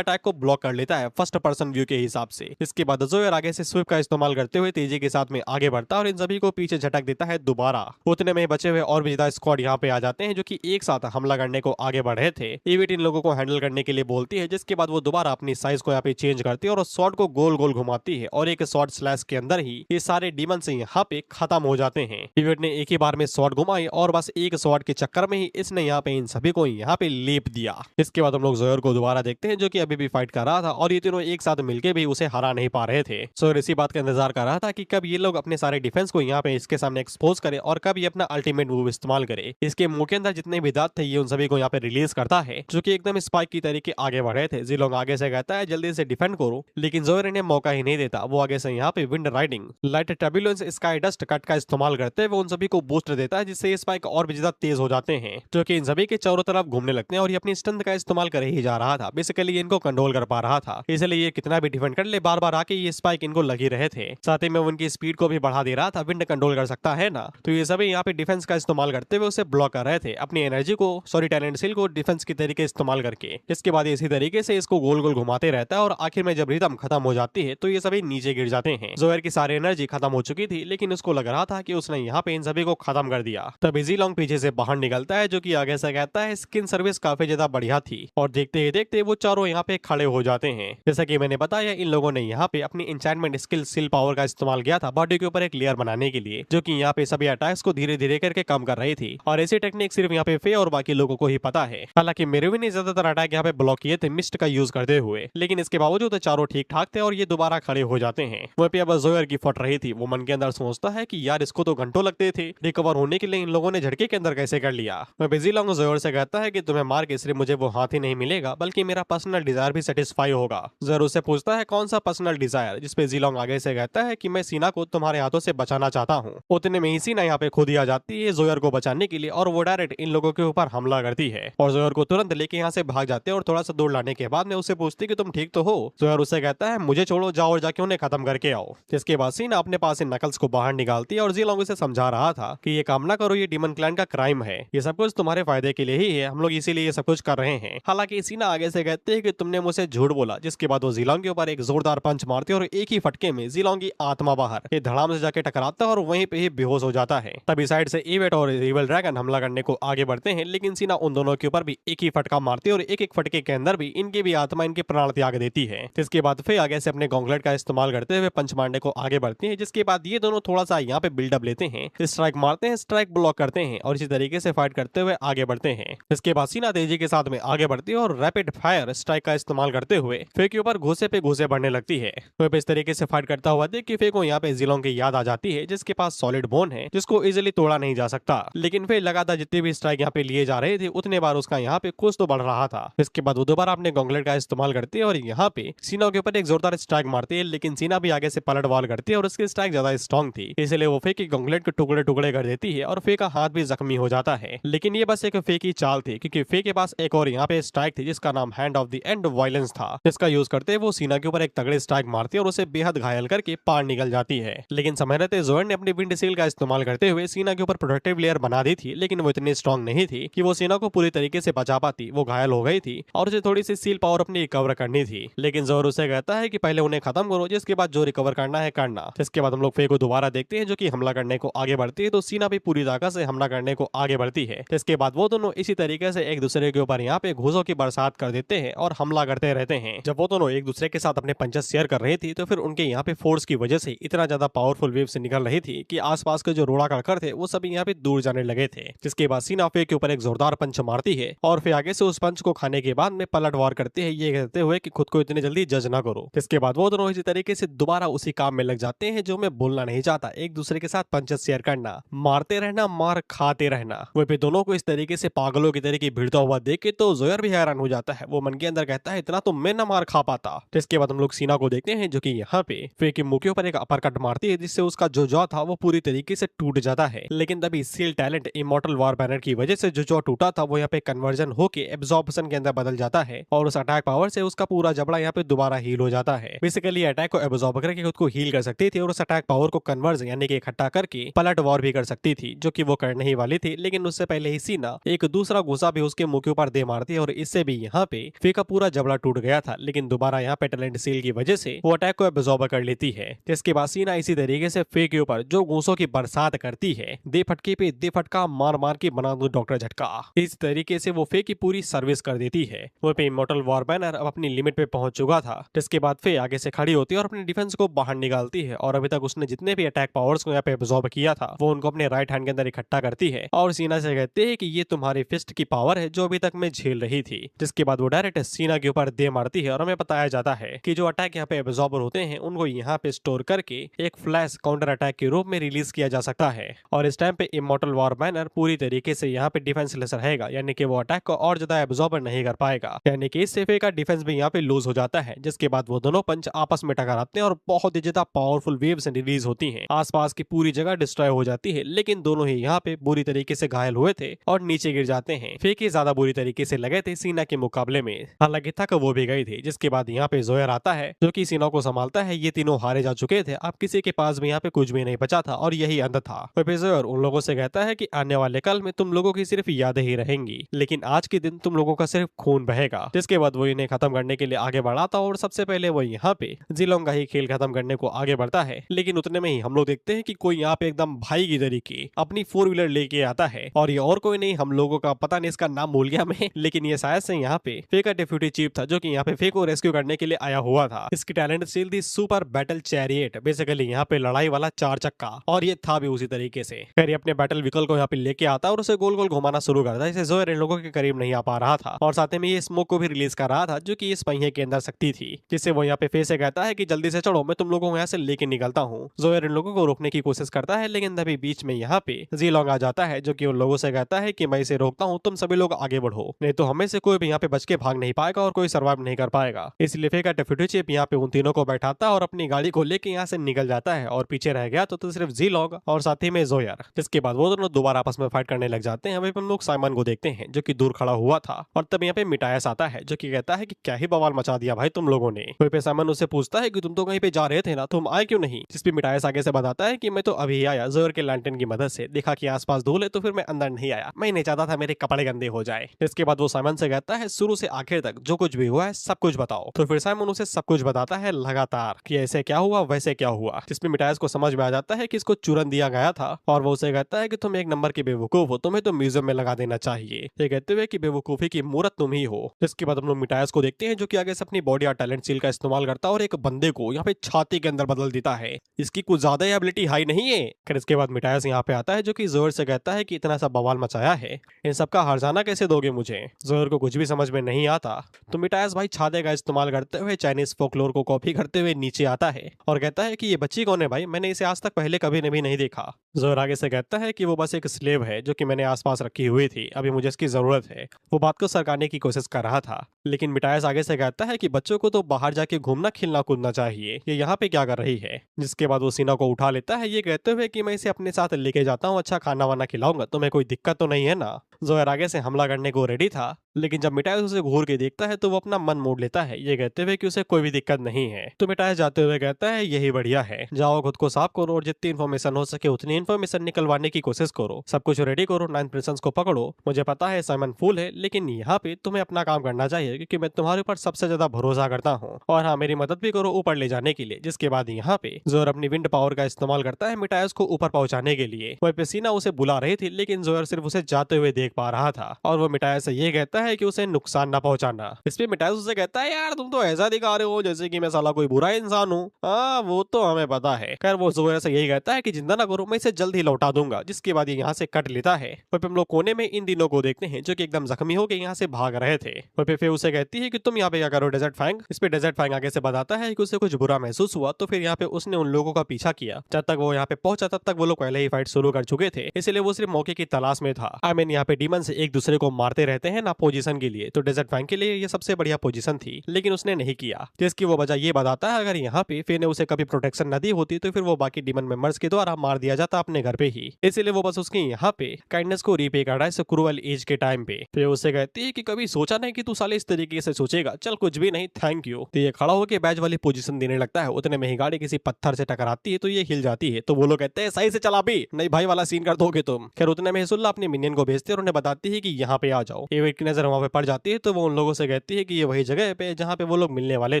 अटैक को ब्लॉक कर लेता है फर्स्ट पर्सन व्यू के हिसाब से। इसके बाद जोयर आगे से स्विफ्ट का इस्तेमाल करते हुए तेजी के साथ में आगे बढ़ता है और इन सभी को पीछे झटक देता है दोबारा। उतने में बचे हुए और भी ज्यादा स्क्वाड यहाँ पे आ जाते हैं, जो कि एक साथ हमला करने को आगे बढ़े थे। ईवेट इन लोगों को हैंडल करने के लिए बोलती है, जिसके बाद वो दोबारा अपनी साइज को यहाँ पे चेंज करती है और शॉट को गोल गोल घुमाती है और एक शॉट स्लैश के अंदर ही ये सारे डीमन से यहाँ पे खत्म हो जाते हैं। ईवेट ने एक ही बार में शॉट घुमाई और बस एक शॉट के चक्कर में ही इसने यहाँ पे इन सभी को यहाँ पे लेप दिया। इसके बाद हम लोग जोयर को दोबारा देखते हैं, जो कि अभी भी फाइट कर रहा था और ये तीनों एक साथ मिलकर भी उसे हरा नहीं पा रहे थे। जोयर इसी बात का इंतजार कर रहा था कि कब ये लोग अपने सारे डिफेंस को यहाँ पे इसके सामने एक्सपोज करे और कब ये अपना अल्टीमेट मूव इस्तेमाल करे। इसके मुंह के अंदर जितने भी दांत थे ये उन सभी को यहाँ पे रिलीज करता है, जो कि एकदम स्पाइक की तरीके आगे बढ़े थे। जिलोंग आगे से कहता है जल्दी से डिफेंड करो, लेकिन जोयर इन्हें मौका ही नहीं देता। वो आगे से यहाँ पे wind riding, light turbulence, sky dust cut का इस्तेमाल करते हुए उन सभी को बूस्ट देता है, जिससे ये स्पाइक और भी ज्यादा तेज हो जाते हैं, जो कि इन सभी के चारों तरफ घूमने लगते हैं। और ये अपनी स्ट्रेंथ का इस्तेमाल कर ही जा रहा था, बेसिकली इनको कंट्रोल कर पा रहा था, इसलिए ये कितना भी डिफेंड कर ले बार बार आके ये स्पाइक इनको लगी रहे थे। साथ ही में उनकी स्पीड को भी बढ़ा दे रहा था, विंड कंट्रोल कर सकता है ना, तो ये सभी यहाँ पे डिफेंस का इस्तेमाल करते हुए उसे ब्लॉक कर रहे थे, अपनी एनर्जी को टैलेंट सील को डिफेंस की तरीके इस्तेमाल करके। इसके बाद इसी तरीके से इसको गोल गोल घुमाते रहता है और आखिर में जब रिदम खत्म हो जाती है तो ये सभी नीचे गिर जाते हैं। जोयर की सारी एनर्जी खत्म हो चुकी थी, लेकिन उसको लग रहा था कि उसने यहाँ पे इन सभी को खत्म कर दिया। तब जिलोंग पीछे से बाहर निकलता है, जो कि आगे से कहता है स्किन सर्विस काफी ज्यादा बढ़िया थी, और देखते ही देखते वो चारों यहाँ पे खड़े हो जाते हैं। जैसा कि मैंने बताया, इन लोगों ने यहाँ पे अपनी एन्चेंटमेंट स्किल सील पावर का इस्तेमाल किया था बॉडी के ऊपर एक लेयर बनाने के लिए, जो कि यहाँ पे सभी अटैक्स को धीरे धीरे करके कम कर रही थी। और ऐसी टेक्निक सिर्फ यहाँ पे फे और बाकी लोगों को ही पता है। हालांकि मेरे भी ने ज्यादातर अटैक यहाँ पे ब्लॉक किए थे मिस्ट का यूज करते हुए, लेकिन इसके बावजूद चारों ठीक ठाक थे और ये दोबारा खड़े हो जाते हैं। वह पे अब जोयर की फट रही थी। वो मन के अंदर सोचता है कि यार इसको तो घंटों लगते थे रिकवर होने के लिए, इन लोगों ने झटके के अंदर कैसे कर लिया। मैं जिलोंग जोयर से कहता है कि तुम्हें मार के सिर्फ मुझे वो हाथ ही नहीं मिलेगा, बल्कि मेरा पर्सनल डिजायर भी सेटिस्फाई होगा। जोयर उससे पूछता है कौन सा पर्सनल डिजायर, जिसपे जिलोंग आगे से कहता है कि मैं सीना को तुम्हारे हाथों से बचाना चाहता हूँ। उतने में ही सीना यहाँ पे खुद ही आ जाती है जोयर को बचाने के लिए, और वो डायरेक्ट इन लोगों के ऊपर हमला करती है और जोयर को तुरंत लेके यहाँ से भाग जाते हैं। और थोड़ा सा दूर लाने के बाद में उससे पूछती कि तुम ठीक तो हो। जोयर उससे कहता है मुझे छोड़ो, जाओ और जाके उन्हें खत्म करके आओ। जिसके बाद सीना अपने पास से नकल्स को बाहर निकालती है और जिलोंग उसे समझा रहा था कि ये काम ना करो, ये डीमन क्लैन का क्राइम है, ये सब कुछ तुम्हारे फायदे के लिए ही है, हम लोग इसीलिए ये सब कुछ कर रहे हैं। हालांकि सीना आगे से कहते हैं कि तुमने मुझसे झूठ बोला। जिसके बाद वो जिलोंग के ऊपर एक जोरदार पंच मारती है और एक ही फटके में जिलोंग की आत्मा बाहर ये धड़ाम से जाके टकराता है और वहीं पे ही बेहोश हो जाता है। तभी साइड से ईवेट और इविल ड्रैगन हमला करने को आगे बढ़ते हैं, लेकिन सीना उन दोनों के ऊपर भी एक ही फटका मारती है और एक एक फटके के अंदर भी इनकी भी आत्मा इनके प्राण त्याग देती है। इसके बाद फिर आगे से अपने गॉन्गलेट का इस्तेमाल करते हुए पंच मारने को आगे बढ़ती है। जिसके बाद ये दोनों थोड़ा सा यहाँ पे बिल्डअप लेते हैं, स्ट्राइक मारते हैं, स्ट्राइक ब्लॉक करते हैं और इसी तरीके से फाइट करते हुए आगे बढ़ते हैं। इसके बाद सीना तेजी के साथ में आगे बढ़ती है और रैपिड फायर स्ट्राइक का इस्तेमाल करते हुए फे के ऊपर घुसे पे घुसे बढ़ने लगती है। तो इस तरीके से फाइट करता हुआ देख के फे को यहाँ पे जिलोंग की याद आ जाती है, जिसके पास सॉलिड बोन है जिसको इजिली तोड़ा नहीं जा सकता। लेकिन फिर लगातार जितने भी स्ट्राइक यहाँ पे लिए जा रहे थे उतने बार उसका यहाँ पे कुछ तो बढ़ रहा था। इसके बाद वो दोबारा अपने गॉन्गलेट का इस्तेमाल करती है और यहाँ पे सीना के ऊपर एक जोरदार स्ट्राइक मारती है, लेकिन सीना भी आगे से पलट वाल करती है और उसकी स्ट्राइक ज्यादा स्ट्रॉन्ग थी, इसलिए वो फे की गॉन्गलेट के टुकड़े टुकड़े कर देती है और फे का हाथ भी जख्मी हो जाता है। लेकिन ये बस एक फे की चाल थी, क्योंकि फे के पास एक और यहाँ पे स्ट्राइक थी जिसका नाम hand of the end violence था, जिसका यूज करते वो सीना के ऊपर एक तगड़े स्ट्राइक मारती है और उसे बेहद घायल करके पार निकल जाती है। लेकिन समय रहते जोयर ने अपनी विंड सील का इस्तेमाल करते हुए सीना के ऊपर प्रोटेक्टिव लेयर बना दी थी, लेकिन वो इतनी स्ट्रॉन्ग नहीं थी कि वो सीना को पूरी तरीके से बचा पाती। वो घायल हो गई थी और उसे थोड़ी सी सील पावर अपनी रिकवर करनी थी। लेकिन जोयर उसे कहता है कि पहले उन्हें खत्म करो, जिसके बाद जो रिकवर करना है करना। इसके बाद हम लोग फे को दोबारा देखते हैं, जो कि हमला करने को आगे बढ़ती है, तो सीना भी पूरी ताकत से हमला करने को आगे बढ़ती है। इसके बाद वो दोनों इसी तरीके से एक दूसरे के ऊपर यहाँ पे घूसों की बरसात कर देते हैं और हमला करते रहते हैं। जब वो दोनों एक दूसरे के साथ अपने पंचेस शेयर कर रही थी, तो फिर उनके यहाँ पे फोर्स की वजह से इतना ज्यादा पावरफुल वेव से निकल रही थी कि आसपास के जो रोड़ा कड़कर थे वो सभी यहाँ पे दूर जाने लगे थे। जिसके बाद सीना फे के ऊपर एक जोरदार पंच मारती है और फिर आगे से उस पंच को खाने के बाद में पलट वार करती है, ये कहते हुए कि खुद को इतनी जल्दी जज ना करो। इसके बाद वो दोनों इसी तरीके से दोबारा उसी काम में लग जाते हैं जो मैं बोलना नहीं चाहता, एक दूसरे के साथ पंचेस शेयर करना, मारते रहना, मार खाते रहना। वो पे दोनों को इस तरीके से पागलों की तरीके भिड़ता हुआ देख के तो जोयर भी हैरान हो जाता है। वो मन के अंदर कहता है इतना तो मैं ना मार खा पाता। इसके बाद हम लोग सीना को देखते हैं जो कि यहाँ पे फे के मुंह के ऊपर एक अपर कट मारती है, जिससे उसका जो जॉ था वो पूरी तरीके से टूट जाता है। लेकिन तभी seal talent immortal war banner की वजह से जो जॉ टूटा था वो यहाँ पे कन्वर्जन होके एब्जॉर्प्शन के अंदर बदल जाता है और उस अटैक पावर से उसका पूरा जबड़ा यहाँ पे दोबारा हील हो जाता है। बेसिकली अटैक को एब्जॉर्ब करके खुद को हील कर सकती थी और उस अटैक पावर को कन्वर्ज यानी कि इकट्ठा करके पलट वॉर भी कर सकती थी, जो कि वो करने ही वाली थी। लेकिन उससे पहले ही सीना एक दूसरा गुस्सा भी उसके मुंह के ऊपर दे मारती है और इससे भी यहाँ पे फे का पूरा जबड़ा टूट गया था। लेकिन दोबारा यहाँ पे टैलेंट सील की वजह से वो अटैक को एब्जॉर्ब कर लेती है। जिसके बाद सीना इसी तरीके से फे के ऊपर जो गुस्सों की बरसात करती है, दे फटके पे दे फटका मार मार के बना दो डॉक्टर झटका। इस तरीके से वो फे की पूरी सर्विस कर देती है। वो पे इमॉर्टल वॉर बैनर अब अपनी लिमिट पे पहुंच चुका था। जिसके बाद फे आगे से खड़ी होती है और अपने डिफेंस को बाहर निकालती है और अभी तक उसने जितने भी अटैक पावर्स को यहाँ पे एब्जॉर्ब किया था वो उनको अपने राइट हैंड के अंदर इकट्ठा करती है और सीना से कहते हैं कि ये तुम्हारी फिस्ट की पावर है जो अभी तक मैं झेल रही थी। जिसके बाद वो डायरेक्ट सीना के ऊपर दे मारती है और हमें बताया जाता है कि जो अटैक यहाँ पे एब्जॉर्बर होते हैं उनको यहाँ पे स्टोर करके एक फ्लैश काउंटर अटैक के रूप में रिलीज किया जा सकता है। और इस टाइम पे इमॉर्टल वॉर बैनर पूरी तरीके से यहाँ पे डिफेंसलेस रहेगा, यानी कि वो अटैक को और ज्यादा एब्जॉर्बर नहीं कर पाएगा, यानी कि इससे फे का डिफेंस भी यहाँ पे लूज हो जाता है। जिसके बाद वो दोनों पंच आपस में टकराते हैं और बहुत ही ज्यादा पावरफुल वेव्स रिलीज होती हैं। आसपास की पूरी जगह डिस्ट्रॉय हो जाती है, लेकिन दोनों ही यहाँ पे बुरी तरीके से घायल हुए थे और नीचे गिर जाते हैं। फे के ज्यादा बुरी तरीके से लगे थे सीना के मुकाबले में, हालांकि थक वो भी गई थी। जिसके बाद यहाँ पे जोयर आता है जो कि सीना को संभालता है। ये तीनों हारे जा चुके थे, अब किसी के पास भी यहाँ पे कुछ भी नहीं बचा था और यही अंत था। फिर जोयर उन लोगों से कहता है कि आने वाले कल में तुम लोगों की सिर्फ यादें ही रहेंगी, लेकिन आज के दिन तुम लोगों का सिर्फ खून बहेगा। जिसके बाद वो इन्हें खत्म करने के लिए आगे बढ़ाता और सबसे पहले वो यहाँ पे जिलोंग का ही खेल खत्म करने को आगे बढ़ता है। लेकिन उतने में ही हम लोग देखते हैं कि कोई यहाँ पे एकदम भाई की तरीके अपनी 4 व्हीलर लेके आता है और ये और कोई नहीं, हम लोगों का पता नहीं, इसका नाम भूल गया मैं, लेकिन ये शायद से यहाँ पे फे का डिप्यूटी चीफ था जो कि यहाँ पे फे को रेस्क्यू करने के लिए आया हुआ था। इसकी टैलेंट सील थी सुपर बैटल चैरियट, बेसिकली यहाँ पे लड़ाई वाला 4 चक्का, और ये था भी उसी तरीके से। फिर ये अपने बैटल व्हीकल को यहाँ पे लेके आता और उसे गोल गोल घुमाना शुरू करता है। इसे जोयर इन लोगों के करीब नहीं आ पा रहा था और साथ में ये स्मोक को भी रिलीज कर रहा था जो कि इस पहिए के अंदर शक्ति थी, जिससे वो यहाँ पे फे से कहता है कि जल्दी से चढ़ो, मैं तुम लोगों को यहाँ से लेके निकलता हूँ। जोयर इन लोगों को रोकने की कोशिश करता है, लेकिन तभी बीच में यहाँ पे जीलोंग आ जाता है जो कि उन लोगों से कहता है कि मैं इसे रोकता हूँ, तुम सभी लोग आगे बढ़ो, नहीं तो हमें से कोई भी यहाँ पे बच के भाग नहीं पाएगा और कोई सर्वाइव नहीं कर पाएगा। इसलिए फे का डिप्यूटी चीफ यहाँ पे उन तीनों को बैठाता और अपनी गाड़ी को लेके यहाँ से निकल जाता है और पीछे रह गया तो सिर्फ जीलोंग और साथ ही में जोयर। जिसके बाद वो दोनों दोबारा आपस में फाइट करने लग जाते हैं। अभी हम लोग साइमन को देखते हैं जो कि दूर खड़ा हुआ था और तब यहाँ पे मिटायस आता है जो कि कहता है कि क्या ही बवाल मचा दिया भाई तुम लोगों ने। वहीं पे साइमन उससे पूछता है कि तुम तो कहीं पे जा रहे थे ना, तुम आए क्यों नहीं। जिस पे मिटायस आगे से बताता है कि मैं तो अभी आया जोयर के लैंटर्न की मदद से, देखा कि आसपास धूल है तो फिर मैं अंदर नहीं आया, मैं नहीं चाहता था मेरे कपड़े गंदे हो जाए। इसके बाद वो साइमन से कहता है शुरू से आखिर तक जो कुछ भी हुआ है सब कुछ बताओ। तो फिर साइमन उसे सब कुछ बताता है लगातार कि ऐसे क्या हुआ वैसे क्या हुआ, जिसमें मिटायस को समझ में आ जाता है कि इसको चूरन दिया गया था और वो उसे कहता है कि तुम एक नंबर के बेवकूफ हो, तुम्हें तो म्यूजियम में लगा देना चाहिए, ये कहते हुए कि बेवकूफी की मूर्त तुम ही हो। इसके बाद हम लोग मिटायस को देखते हैं जो कि आगे से अपनी बॉडी और टैलेंट सील का इस्तेमाल करता है और एक बंदे को यहाँ पे छाती के अंदर बदल देता है। इसकी कुछ ज्यादा एबिलिटी हाई नहीं है। फिर इसके बाद मिटायस यहाँ पे आता है जो कि जोर से कहता है कि इतना सा बवाल मचाया है, इन सबका हर्जाना कैसे दोगे मुझे। जोर को कुछ भी समझ में नहीं आता तो मिटायस भाई छाते का इस्तेमाल करते हुए चाइनीज फोकलोर को कॉपी करते हुए नीचे आता है और कहता है कि ये बच्ची कौन है भाई, मैंने इसे आज तक पहले कभी नहीं देखा। जोर आगे से कहता है कि वो बस एक स्लेव है जो कि मैंने आसपास रखी हुई थी, अभी मुझे इसकी जरूरत है। वो बात को सरकाने की कोशिश कर रहा था, लेकिन मिटायस आगे से कहता है कि बच्चों को तो बाहर जाके घूमना खेलना कूदना चाहिए, ये यहाँ पे क्या कर रही है। जिसके बाद वो सीना को उठा लेता है ये कहते हुए कि मैं इसे अपने साथ लेके जाता हूँ, अच्छा खाना वाना खिलाऊंगा, तुम्हें कोई दिक्कत तो नहीं है ना। जोयर आगे से हमला करने को रेडी था, लेकिन जब मिटायस उसे घूर के देखता है तो वो अपना मन मोड़ लेता है ये कहते हुए कि उसे कोई भी दिक्कत नहीं है। तो मिटायस जाते हुए कहता है यही बढ़िया है, जाओ खुद को साफ करो और जितनी इन्फॉर्मेशन हो सके उतनी इन्फॉर्मेशन निकलवाने की कोशिश करो, सब कुछ रेडी करो, 9 पर्सन्स को पकड़ो। मुझे पता है साइमन फूल है, लेकिन यहाँ पे तुम्हें अपना काम करना चाहिए क्योंकि मैं तुम्हारे ऊपर सबसे ज्यादा भरोसा करता हूँ, और हाँ मेरी मदद भी करो ऊपर ले जाने के लिए। जिसके बाद यहाँ पे जोयर अपनी विंड पावर का इस्तेमाल करता है मिटायस को ऊपर पहुंचाने के लिए। वहीं पे सीना उसे बुला रही थी, लेकिन जोयर सिर्फ उसे जाते हुए देख पा रहा था और वो मिटायस से ये कहता है कि उसे नुकसान ना पहुंचाना। इस पे मिटायस उसे कहता है यार तुम तो ऐसा दिखा रहे हो जैसे कि मैं साला कोई बुरा इंसान हूँ। हाँ वो तो हमें पता है। खैर वो जोयर से यही कहता है कि जिंदा ना करो, मैं इसे जल्द ही लौटा दूंगा। जिसके बाद ये यहाँ से कट लेता है। वहीं हम लोग कोने में इन दिनों को देखते हैं जो कि एकदम जख्मी होकर यहाँ से भाग रहे थे। वहीं पे उसे कहती है कि तुम यहाँ पे क्या करो डेजर्ट फैंग। इस पे डेजर्ट फैंग आगे से बताता है कि उसे कुछ बुरा महसूस हुआ, तो फिर यहाँ पे उसने उन लोगों का पीछा किया। जब तक वो यहाँ पे पहुंचा तब तक वो लोग पहले ही फाइट शुरू कर चुके थे, इसलिए वो सिर्फ मौके की तलाश में था। आई मीन यहाँ पे पे डीमंस एक दूसरे को मारते रहते हैं ना पोजीशन के लिए, तो डेजर्ट फैंग के लिए ये सबसे बढ़िया पोजीशन थी, लेकिन उसने नहीं किया। जिसकी वो वजह ये बताता है अगर यहाँ पे फे ने उसे कभी प्रोटेक्शन न दी होती तो फिर वो बाकी डीमन मेंबर्स के द्वारा मार दिया जाता अपने घर पे ही। इसीलिए वो बस उसके यहाँ पे काइंडनेस को रीपे कर रहा है इस क्रूअल एज के टाइम पे। फिर उससे कहती है कि कभी सोचा नहीं कि तू साले इस तरीके से सोचेगा, चल कुछ भी नहीं, थैंक यू। तो ये खड़ा होकर बैच वाली पोजीशन देने लगता है। उतने में ही गाड़ी किसी पत्थर से टकराती है तो ये हिल जाती है। तो वो लोग कहते हैं सही से चला भी नहीं भाई वाला सीन कर दोगे तुम। खैर उतने में हिसुल्ला अपने मिनियन को भेजते हैं और उन्हें बताती है कि यहाँ पे आ जाओ। एवेट की नजर वहाँ पे पड़ जाती है तो वो उन लोगों से कहती है कि ये वही जगह पे जहाँ पे वो लोग मिलने वाले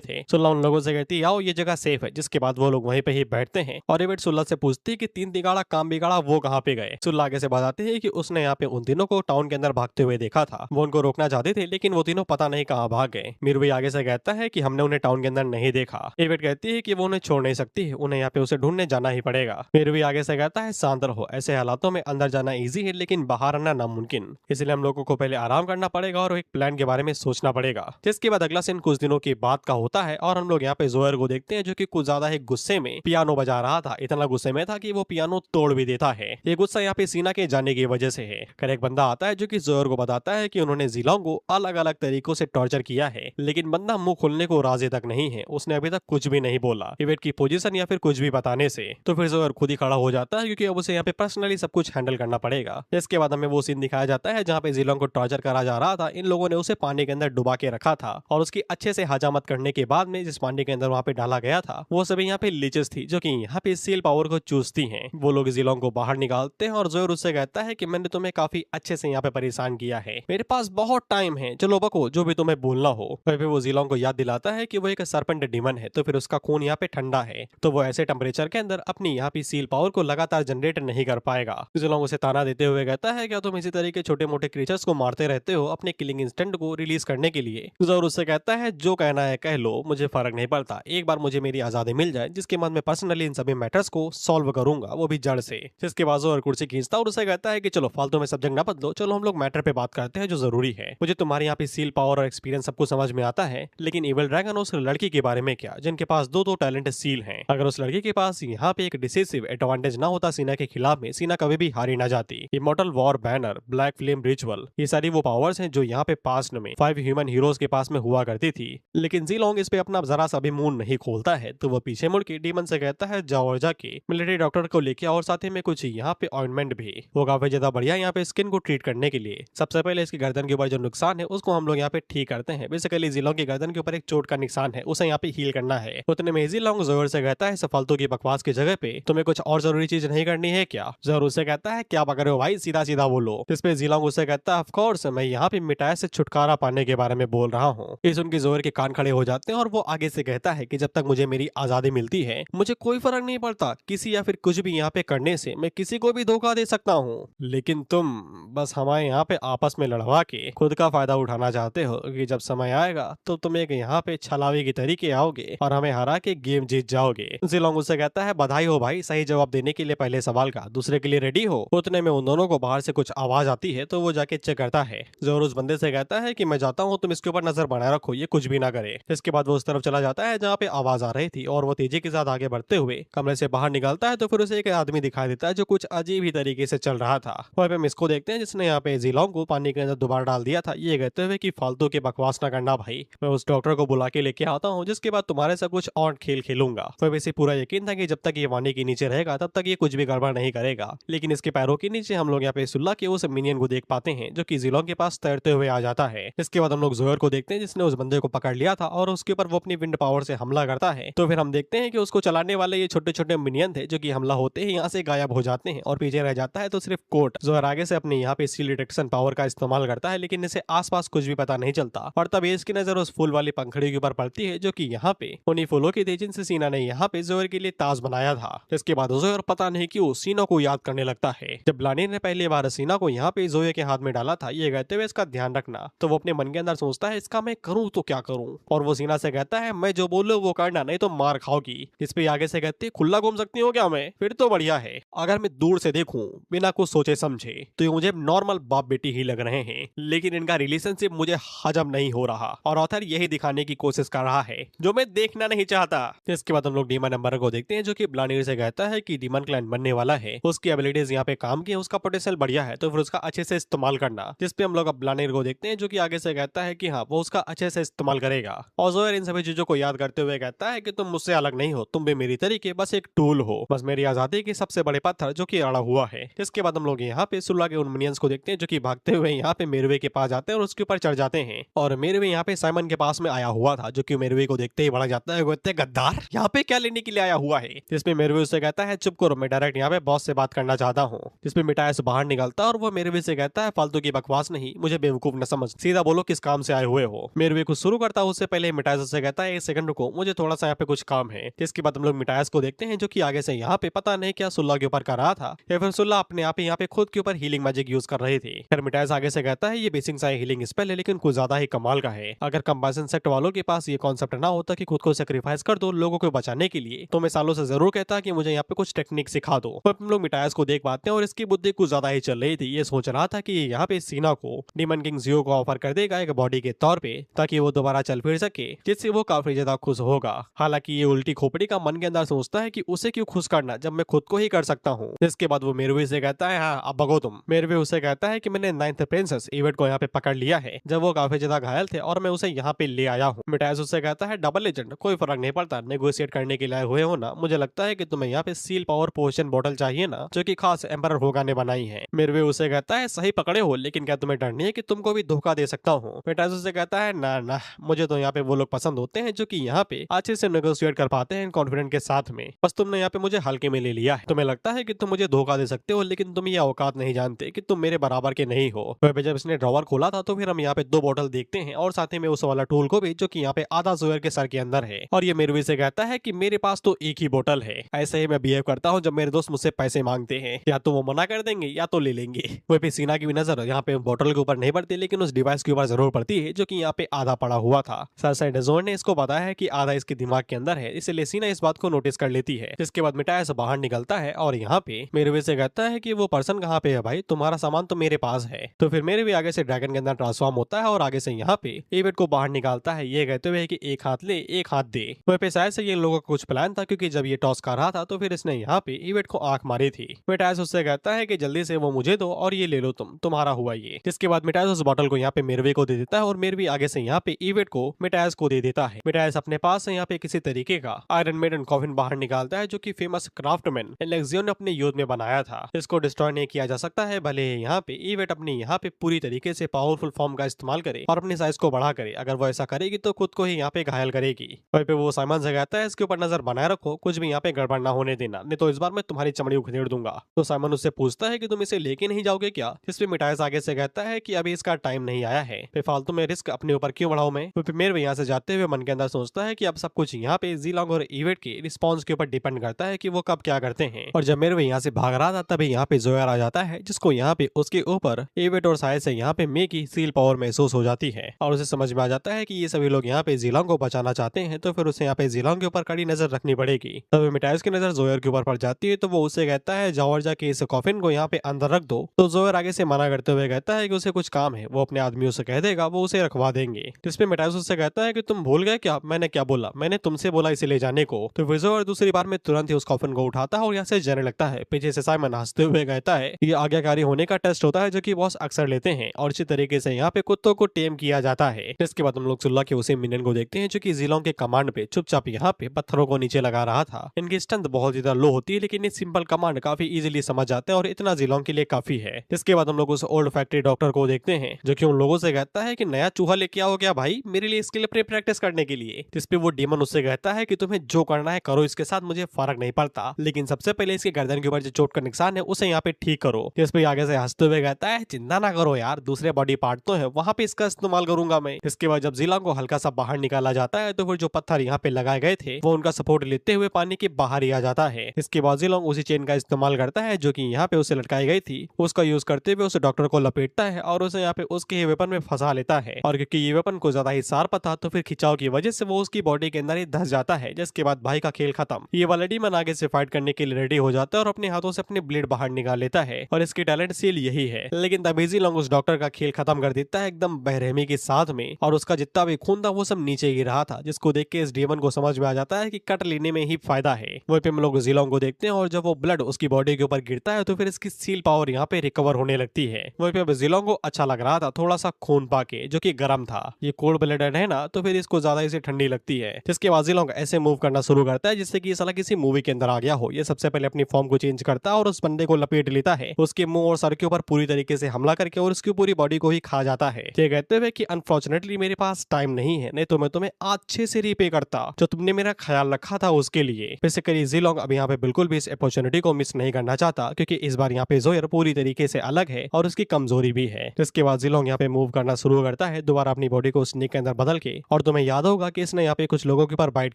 थे। सुल्ला उन लोगों से कहती है आओ ये जगह सेफ है, जिसके बाद वो लोग वहीं पे ही बैठते हैं और एवेट सुल्ला से पूछती है कि तीन तिगाड़ा काम बिगाड़ा वो कहाँ पे गए। सुल्ला आगे से बताते हैं कि उसने यहाँ पे उन तीनों को टाउन के अंदर भागते हुए देखा था। वो उनको रोकना चाहते थे लेकिन वो तीनों पता नहीं कहाँ भाग गए। मिरुई आगे से कहता है कि हमने उन्हें टाउन के अंदर नहीं देखा। एवेट कहती है कि वो उन्हें छोड़ नहीं सकती, उन्हें यहाँ पे उसे ढूंढने जाना ही पड़ेगा। मिरुई आगे से कहता है शांत रहो, ऐसे हालातों में अंदर जाना इजी है लेकिन बाहर आना नामुमकिन, इसलिए हम लोगों को पहले आराम करना पड़ेगा और एक प्लान के बारे में सोचना पड़ेगा। जिसके बाद अगला सीन कुछ दिनों की बात का होता है और हम लोग यहाँ पे जोयर को देखते हैं जो कि कुछ ज्यादा ही गुस्से में पियानो बजा रहा था। इतना गुस्से में था कि वो पियानो तोड़ भी देता है। ये गुस्सा यहाँ पे सीना के जाने की वजह से है। कर एक बंदा आता है जो कि जोयर को बताता है कि उन्होंने जिलोंग को अलग अलग तरीकों से टॉर्चर किया है, लेकिन बंदा मुंह खोलने को राजी तक नहीं है। उसने अभी तक कुछ भी नहीं बोला इवेट की पोजीशन या फिर कुछ भी बताने से। तो फिर जोयर खुद ही खड़ा हो जाता है क्योंकि अब उसे यहाँ पे पर्सनली सब कुछ हैंडल करना पड़ेगा। इसके बाद हमें वो सीन दिखाया जाता है जहाँ पे जिलोंग को टॉर्चर करा जा रहा था। इन लोगों ने उसे पानी के अंदर डुबा के रखा था और उसकी अच्छे से हजामत करने के बाद में जिस पानी के अंदर वहाँ पे डाला गया था वो सभी यहाँ पे लीचेस थी जो कि यहाँ पे सील पावर को चूसती हैं। वो लोग जिलोंग को बाहर निकालते हैं और जोयर उससे कहता है कि मैंने तुम्हें काफी अच्छे से यहाँ पे परेशान किया है, मेरे पास बहुत टाइम है, चलो बको जो भी तुम्हें बोलना हो। फिर वो जिलोंग को याद दिलाता है कि वो एक सरपेंट डीमन है तो फिर उसका खून यहाँ पे ठंडा है, तो वो ऐसे टेम्परेचर के अंदर अपनी यहाँ पे सील पावर को लगातार जनरेट नहीं कर पाएगा। जिलोंग उसे ताना देते हुए कहता है क्या तुम इसी तरीके छोटे मोटे क्रीचर्स को मारते रहते हो अपने किलिंग इंस्टेंट को रिलीज करने के लिए। जोर उससे कहता है जो कहना है कह लो, मुझे फर्क नहीं पड़ता, एक बार मुझे मेरी आजादी मिल जाए जिसके बाद मैं पर्सनली इन सभी मैटर्स को सॉल्व करूंगा, वो भी जड़ से। जिसके बाद जोर कुर्सी खींचता और उसे कहता है कि चलो फालतू में सब्जेक्ट ना बदलो, चलो हम लोग मैटर पे बात करते हैं जो जरूरी है। मुझे तुम्हारे यहाँ पे सील पावर और एक्सपीरियंस सब कुछ समझ में आता है, लेकिन इविल ड्रैगन उस लड़की के बारे में क्या जिनके पास दो टैलेंट सील हैं। अगर उस लड़की के पास यहाँ पे एक डिसिसिव एडवांटेज ना होता सीना के खिलाफ में, सीना कभी भी हारी ना जाती। Immortal war banner, black flame ritual, ये सारी वो पावर्स हैं जो यहाँ पे पास्ट में 5 ह्यूमन हीरोज के पास में हुआ करती थी, लेकिन जिलोंग इस पे अपना जरा सा भी मुंह नहीं खोलता है। तो वो पीछे मुड़ के डीमन से कहता है जाओ और जाके मिलिट्री डॉक्टर को लेके और साथ ही में कुछ यहाँ पे ऑइंटमेंट भी, वो काफी ज्यादा बढ़िया यहाँ पे स्किन को ट्रीट करने के लिए। सबसे पहले इसकी गर्दन के ऊपर जो नुकसान है उसको हम लोग यहाँ पे ठीक करते हैं। बेसिकली जिलोंग की गर्दन के ऊपर एक चोट का निशान है, उसे यहाँ पे हील करना है। उतने में जिलोंग जोर से कहता है फालतू की बकवास की जगह पे तुम्हें कुछ और जरूरी चीज नहीं करनी है क्या। जोर उससे कहता है क्या पकड़ रहे हो भाई, सीधा सीधा बोलो। इस पे जिलोंग उससे कहता है ऑफ कोर्स मैं यहाँ पे मिटाया से छुटकारा पाने के बारे में बोल रहा हूँ। इस उनकी जोर के कान खड़े हो जाते हैं और वो आगे से कहता है कि जब तक मुझे मेरी आजादी मिलती है मुझे कोई फर्क नहीं पड़ता, किसी या फिर कुछ भी यहाँ पे करने से मैं किसी को भी धोखा दे सकता हूँ, लेकिन तुम बस हमारे यहाँ पे आपस में लड़वा के खुद का फायदा उठाना चाहते हो कि जब समय आएगा तो तुम एक यहाँ पे छलावी की तरीके आओगे और हमें हरा के गेम जीत जाओगे। जिलोंग उससे कहता है बधाई हो भाई, सही जवाब देने के लिए पहले सवाल का दूसरे के लिए रेडी हो। उतने में उन दोनों को बाहर से कुछ आवाज आती है तो वो जाके चेक करता है। जोर उस बंदे से कहता है कि मैं जाता हूँ, तुम इसके ऊपर नजर बनाए रखो, ये कुछ भी ना करे। इसके बाद वो उस तरफ चला जाता है जहाँ पे आवाज आ रही थी और वो तेजी के साथ आगे बढ़ते हुए कमरे से बाहर निकलता है तो फिर उसे एक आदमी दिखाई देता है जो कुछ अजीब ही तरीके से चल रहा था। वहीं पे मिस को देखते हैं जिसने यहाँ पे जिलोंग को पानी के अंदर दोबारा डाल दिया था, ये कहते हुए कि फालतू के बकवास ना करना भाई, मैं उस डॉक्टर को बुला के लेके आता हूँ जिसके बाद तुम्हारे साथ कुछ और खेल खेलूंगा। वह वैसे पूरा यकीन था कि जब तक ये पानी के नीचे रहेगा तब तक ये कुछ भी गड़बड़ नहीं करेगा, लेकिन इसके पैरों के नीचे हम लोग यहाँ पे सुल्ला के उस मिनियन को देख पाते हैं जो कि जिलोंग के पास तैरते हुए आ जाता है। इसके बाद हम लोग जोयर को देखते हैं जिसने उस बंदे को पकड़ लिया था और उसके ऊपर वो अपनी विंड पावर से हमला करता है। तो फिर हम देखते हैं कि उसको चलाने वाले ये छोटे छोटे मिनियन थे जो कि हमला होते ही यहाँ से गायब हो जाते हैं और पीछे रह जाता है तो सिर्फ कोट। जोयर आगे से अपने यहाँ पे सील डिटेक्शन पावर का इस्तेमाल करता है लेकिन इसे आसपास कुछ भी पता नहीं चलता और तब इसकी नजर उस फूल वाली पंखड़ी के ऊपर पड़ती है जो कि यहाँ पे उन्हीं फूलों की थी जिनसे सीना ने यहाँ पे जोयर के लिए ताज बनाया था। इसके बाद जोयर पता नहीं क्यों सीना को याद करने लगता है। जब ब्लानी ने पहली बार सीना को यहाँ पे जोयर के हाथ में डाला था ये कहते हुए इसका ध्यान रखना, तो वो अपने मन के अंदर सोचता है इसका मैं करूँ तो क्या करूँ, और वो सीना से कहता है मैं जो बोलूँ वो करना नहीं तो मार खाओगी। इस पे आगे से कहती खुला घूम सकती हूँ क्या मैं, फिर तो बढ़िया है, अगर मैं दूर से देखूं बिना कुछ सोचे समझे तो ये मुझे नॉर्मल बाप बेटी ही लग रहे हैं, लेकिन इनका रिलेशनशिप मुझे हजम नहीं हो रहा और ऑथर यही दिखाने की कोशिश कर रहा है जो मैं देखना नहीं चाहता। इसके बाद हम लोग डीमन नंबर को देखते हैं जो कि ब्लानिर से कहता है कि डीमन क्लाइंट बनने वाला है, उसकी एबिलिटीज यहाँ पे काम की, उसका पोटेंशियल बढ़िया है तो फिर उसका अच्छे से इस्तेमाल करना। जिसपे हम लोग अब ब्लानिर को देखते हैं जो कि आगे से कहता है कि हाँ वो उसका अच्छे से इस्तेमाल करेगा। और जोयर इन सभी चीजों को याद करते हुए कहता है कि तुम मुझसे अलग नहीं हो, तुम भी मेरी तरीके बस एक टूल हो, बस मेरी आजादी की सबसे बड़े पत्थर जो कि अड़ा हुआ है। इसके बाद हम लोग यहाँ पे सुल्ला के उन मिनियंस को देखते हैं जो कि भागते हुए यहाँ पे मेरुवे के पास जाते हैं और उसके ऊपर चढ़ जाते हैं। और मेरुवे यहाँ पे साइमन के पास में आया हुआ था जो कि मेरुवे को देखते ही भड़क जाता है, वो कहते हैं गद्दार यहाँ पे क्या लेने के लिए आया हुआ है। जिसमें मेरुवे उससे कहता है चुप करो, मैं डायरेक्ट यहाँ पे बॉस से बात करना चाहता हूँ। जिसमें मिटायस बाहर निकलता है और वो मेरुवे से कहता है फालतू की बकवास नहीं, मुझे बेवकूफ न समझ, सीधा बोलो किस काम से आए हुए हो। मेरुवे कुछ शुरू करता है उससे पहले मिटायस उससे कहता है एक सेकंड रुको, मुझे थोड़ा सा यहाँ पे कुछ काम है। इसके बाद हम लोग मिटायस को देखते हैं जो कि आगे से यहाँ पे पता नहीं क्या सुल्ला के ऊपर कर रहा था या फिर सुल्ला अपने आप यहाँ पे खुद के ऊपर हीलिंग मैजिक यूज कर रही थी। फिर मिटायस आगे से कहता है ये बेसिक सा हीलिंग स्पेल है लेकिन कुछ ज्यादा ही कमाल का है। अगर कंबाइसन सेक्ट वालों के पास ये कॉन्सेप्ट ना होता कि खुद को सेक्रीफाइस कर दो लोगों को बचाने के लिए, तो मैं सालों से जरूर कहता कि मुझे यहाँ पे कुछ टेक्निक सिखा दो। पर हम लोग मिटायस को देख पाते हैं और इसकी बुद्धि कुछ ज्यादा ही चल रही थी। ये सोच रहा था कि यहाँ पे सीना को डीमन किंग जियो को ऑफर कर देगा एक बॉडी के तौर पे ताकि वो दोबारा चल फिर सके, जिससे वो काफी ज्यादा खुश होगा। हालांकि ये उल्टी खोपड़ी का मन के अंदर सोचता है कि उसे क्यों खुश करना जब मैं खुद को ही कर सकता हूँ। जिसके बाद वो मेरुवे से कहता है हाँ अब भगो तुम। मेरुवे उसे कहता है कि मैंने 9th प्रिंसेस इवेट को यहाँ पे पकड़ लिया है जब वो काफी ज्यादा घायल थे और मैं उसे यहाँ पे ले आया हूँ। मिटायस उससे कहता है डबल एजेंट कोई फर्क नहीं पड़ता, नेगोशिएट करने के लिए हुए हो ना, मुझे लगता है कि तुम्हें यहाँ पे सील पावर पोशन बॉटल चाहिए ना जो कि खास एम्परर होगा ने बनाई है। मेरुवे उसे कहता है सही पकड़े हो, लेकिन क्या तुम्हें डर नहीं है कि तुमको भी धोखा दे सकता हूँ। मिटायस उससे कहता है ना ना, मुझे तो यहाँ पे वो लोग पसंद होते हैं जो कि यहाँ पे अच्छे से नेगोशिएट कर पाते हैं कॉन्फिडेंट के साथ में, बस तुमने यहाँ पे मुझे हल्के में ले लिया है। तुम्हें लगता है कि तुम मुझे धोखा दे सकते हो लेकिन तुम ये औकात नहीं जानते कि तुम मेरे बराबर के नहीं हो। वह जब इसने ड्रॉवर खोला था तो फिर हम यहाँ पे 2 बोतल देखते हैं और साथ ही में उस वाला टूल को भी जो कि यहाँ पे आधा जोयर के सर के अंदर है। और ये मेरुवे से कहता है कि मेरे पास तो एक ही बोतल है, ऐसे ही मैं बिहेव करता हूँ जब मेरे दोस्त मुझसे पैसे मांगते हैं, या तो वो मना कर देंगे या तो ले लेंगे। वह पे सीना की भी नजर यहाँ पे बोतल के ऊपर नहीं पड़ती लेकिन उस डिवाइस के ऊपर जरूर पड़ती है जो कि यहाँ पे आधा पड़ा हुआ था। सर डेजोर ने इसको बताया है कि आधा इसके दिमाग के अंदर है, इसलिए सीना इस बात को नोटिस कर लेती है। जिसके बाद मिटायस बाहर निकलता है और यहाँ पे मेरुवे से कहता है कि वो पर्सन कहाँ पे है भाई, तुम्हारा सामान तो मेरे पास है। तो फिर मेरुवे आगे से ड्रैगन के अंदर ट्रांसफॉर्म होता है और आगे से यहाँ पे इवेट को बाहर निकालता है ये कहते हुए कि एक हाथ ले एक हाथ दे। वह पे शायद से ये लोगों का कुछ प्लान था क्योंकि जब ये टॉस कर रहा था तो फिर इसने यहाँ पे इवेट को आंख मारी थी। मिटायस उससे कहता है कि जल्दी से वो मुझे दो और ये ले लो तुम्हारा हुआ ये। जिसके बाद मिटायस उस बोतल को यहाँ पे मेरुवे को दे देता है और मेरुवे आगे से यहाँ पे इवेट को मिटायस को दे देता है। मिटायस अपने पास से यहाँ पे किसी तरीके का आयरन मेडन कॉफिन बाहर निकालता है जो कि फेमस क्राफ्टमैन एलेक्सियो ने अपने युद्ध में बनाया था। इसको डिस्ट्रॉय नहीं किया जा सकता है, भले यहाँ पे इवेट अपने यहाँ पे पूरी तरीके से पावरफुल फॉर्म का इस्तेमाल करे और अपनी साइज को बढ़ा करे। अगर वो ऐसा करेगी तो खुद को ही यहाँ पे घायल करेगी। वहीं पे वो साइमन से कहता है इसके ऊपर नजर बनाए रखो, कुछ भी यहाँ पे गड़बड़ ना होने देना, नहीं तो इस बार मैं तुम्हारी चमड़ी उखेड़ दूंगा। तो साइमन उससे पूछता है कि तुम इसे लेके नहीं जाओगे क्या, जिसपे मिटायस आगे से कहता है कि अभी इसका टाइम नहीं आया है, फालतू में रिस्क अपने ऊपर क्यों बढ़ाऊं मैं। तो मेरे यहाँ से जाते हुए मन के अंदर सोचता है कि अब सब कुछ यहाँ पे जीलोंग और इवेट के रिस्पॉन्स के ऊपर डिपेंड करता है कि वो कब क्या करते हैं। और जब मेरे यहाँ से भाग रहा था तभी यहाँ पे जोयर आ जाता है जिसको यहाँ पे उसके ऊपर इवेट और शायद से यहाँ पे मे की सील पावर महसूस हो जाती है और उसे समझ में आ जाता है कि ये सभी लोग यहाँ पे जीलोंग को बचाना चाहते हैं, तो फिर उसे यहाँ पे जीलोंग के ऊपर कड़ी नजर रखनी पड़ेगी। तब मिटायस की नजर जोयर के ऊपर पड़ जाती है तो वो उसे कहता है जाओ और जाके इस कॉफिन को यहाँ पे अंदर रख दो। तो जोयर आगे से मना करते हुए कहता है कि उसे कुछ काम है, वो अपने आदमियों से कह देगा वो उसे रखवा देंगे। जिसपे मिटायस उससे कहता है कि तुम भूल गए क्या, मैंने क्या बोला, मैंने तुमसे बोला इसे ले जाने को। तो फिर जोयर दूसरी बार में तुरंत ही उस कॉफिन को उठाता है और यहाँ से जाने लगता है। पीछे से साइमन हंसते हुए कहता है ये आज्ञाकारी होने का टेस्ट होता है जो कि बॉस अक्सर लेते हैं और इसी तरीके से यहाँ पे कुत्तों को टेम किया जाता है। इसके बाद हम लोग सुल्ला के उसी मिनियन को देखते हैं जो कि जीलोंग के कमांड पे चुपचाप यहाँ पे पत्थरों को नीचे लगा रहा था। इनकी स्ट्रेंथ बहुत ज्यादा लो होती है लेकिन ये सिंपल कमांड काफी इजीली समझ जाते हैं और इतना जीलोंग के लिए काफी है। इसके बाद हम लोग उस ओल्ड फैक्ट्री डॉक्टर को देखते हैं जो कि उन लोगों से कहता है कि नया चूहा लेके आओ क्या भाई मेरे लिए, इसके लिए प्रैक्टिस करने के लिए। जिसपे वो डीमन उससे कहता है कि तुम्हें जो करना है करो, इसके साथ मुझे फर्क नहीं पड़ता, लेकिन सबसे पहले इसके गर्दन के ऊपर जो चोट का नुकसान है उसे यहाँ पे ठीक करो। जिसपे आगे से हंसते हुए कहता है चिंता ना करो यार, दूसरे बॉडी पार्ट तो है वहाँ पे इसका इस्तेमाल करूंगा मैं। इसके बाद जब जीलोंग को हल्का सा बाहर निकाला जाता है तो फिर जो पत्थर यहाँ पे लगाए गए थे वो उनका सपोर्ट लेते हुए पानी के बाहर ही आ जाता है। इसके बाद जीलोंग उसी चेन का इस्तेमाल करता है जो कि यहाँ पे उसे लटकाई गई थी, उसका यूज करते हुए उस डॉक्टर को लपेटता है और उसे यहाँ पे उसके ही वेपन में फंसा लेता है। और क्योंकि ये वेपन को ज्यादा ही शार्प था तो फिर खिंचाव की वजह से वो उसकी बॉडी के अंदर ही धंस जाता है। जिसके बाद भाई का खेल खत्म। ये वाला डीमन आगे से फाइट करने के लिए रेडी हो जाता है और अपने हाथों से अपने ब्लेड बाहर निकाल लेता है और इसकी टैलेंट सील यही है। लेकिन तभी जीलोंग उस डॉक्टर का खेल खत्म कर देता है एकदम बेरहमी के साथ में और उसका जितना भी खून था वो सब नीचे गिर रहा था, जिसको देख के इस डीमन को समझ में आ जाता है कि कट लेने में ही फायदा है। वहीं पे हम लोग जीलोंग को देखते हैं और जब वो ब्लड उसकी बॉडी के ऊपर गिरता है तो फिर इसकी सील पावर यहाँ पे रिकवर ऊपर होने लगती है। वहीं पे अब जिलोंग को अच्छा लग रहा था थोड़ा सा खून पाके, जो कि गर्म था। ये कोल्ड ब्लडेड है ना, तो फिर इसको ज्यादा इसे ठंडी लगती है। जिसके बाद जिलोंग ऐसे मूव करना शुरू करता है जिससे कि ये साला किसी मूवी के अंदर आ गया हो। ये सबसे पहले अपनी फॉर्म को चेंज करता है और उस बंदे को लपेट लेता है, उसके मुंह और सर के ऊपर पूरी तरीके से हमला करके और उसकी पूरी बॉडी को ही खा जाता है। ये कहते हुए कि अनफॉर्चुनेटली मेरे पास टाइम नहीं है, नहीं तो मैं तुम्हें अच्छे से रीपे करता जो तुमने मेरा ख्याल रखा था उसके लिए। बेसिकली जिलोंग अब यहाँ पे बिल्कुल भी इस अपॉर्चुनिटी को मिस नहीं करना चाहता, क्योंकि इस बार यहाँ पे जोयर पूरी तरीके से अलग है और उसकी कमजोरी भी है। जिसके बाद जिलोंग यहाँ पे मूव करना शुरू करता है दोबारा अपनी बॉडी को स्नेक के अंदर बदल के। और तुम्हें याद होगा कि इसने यहाँ पे कुछ लोगों के ऊपर बाइट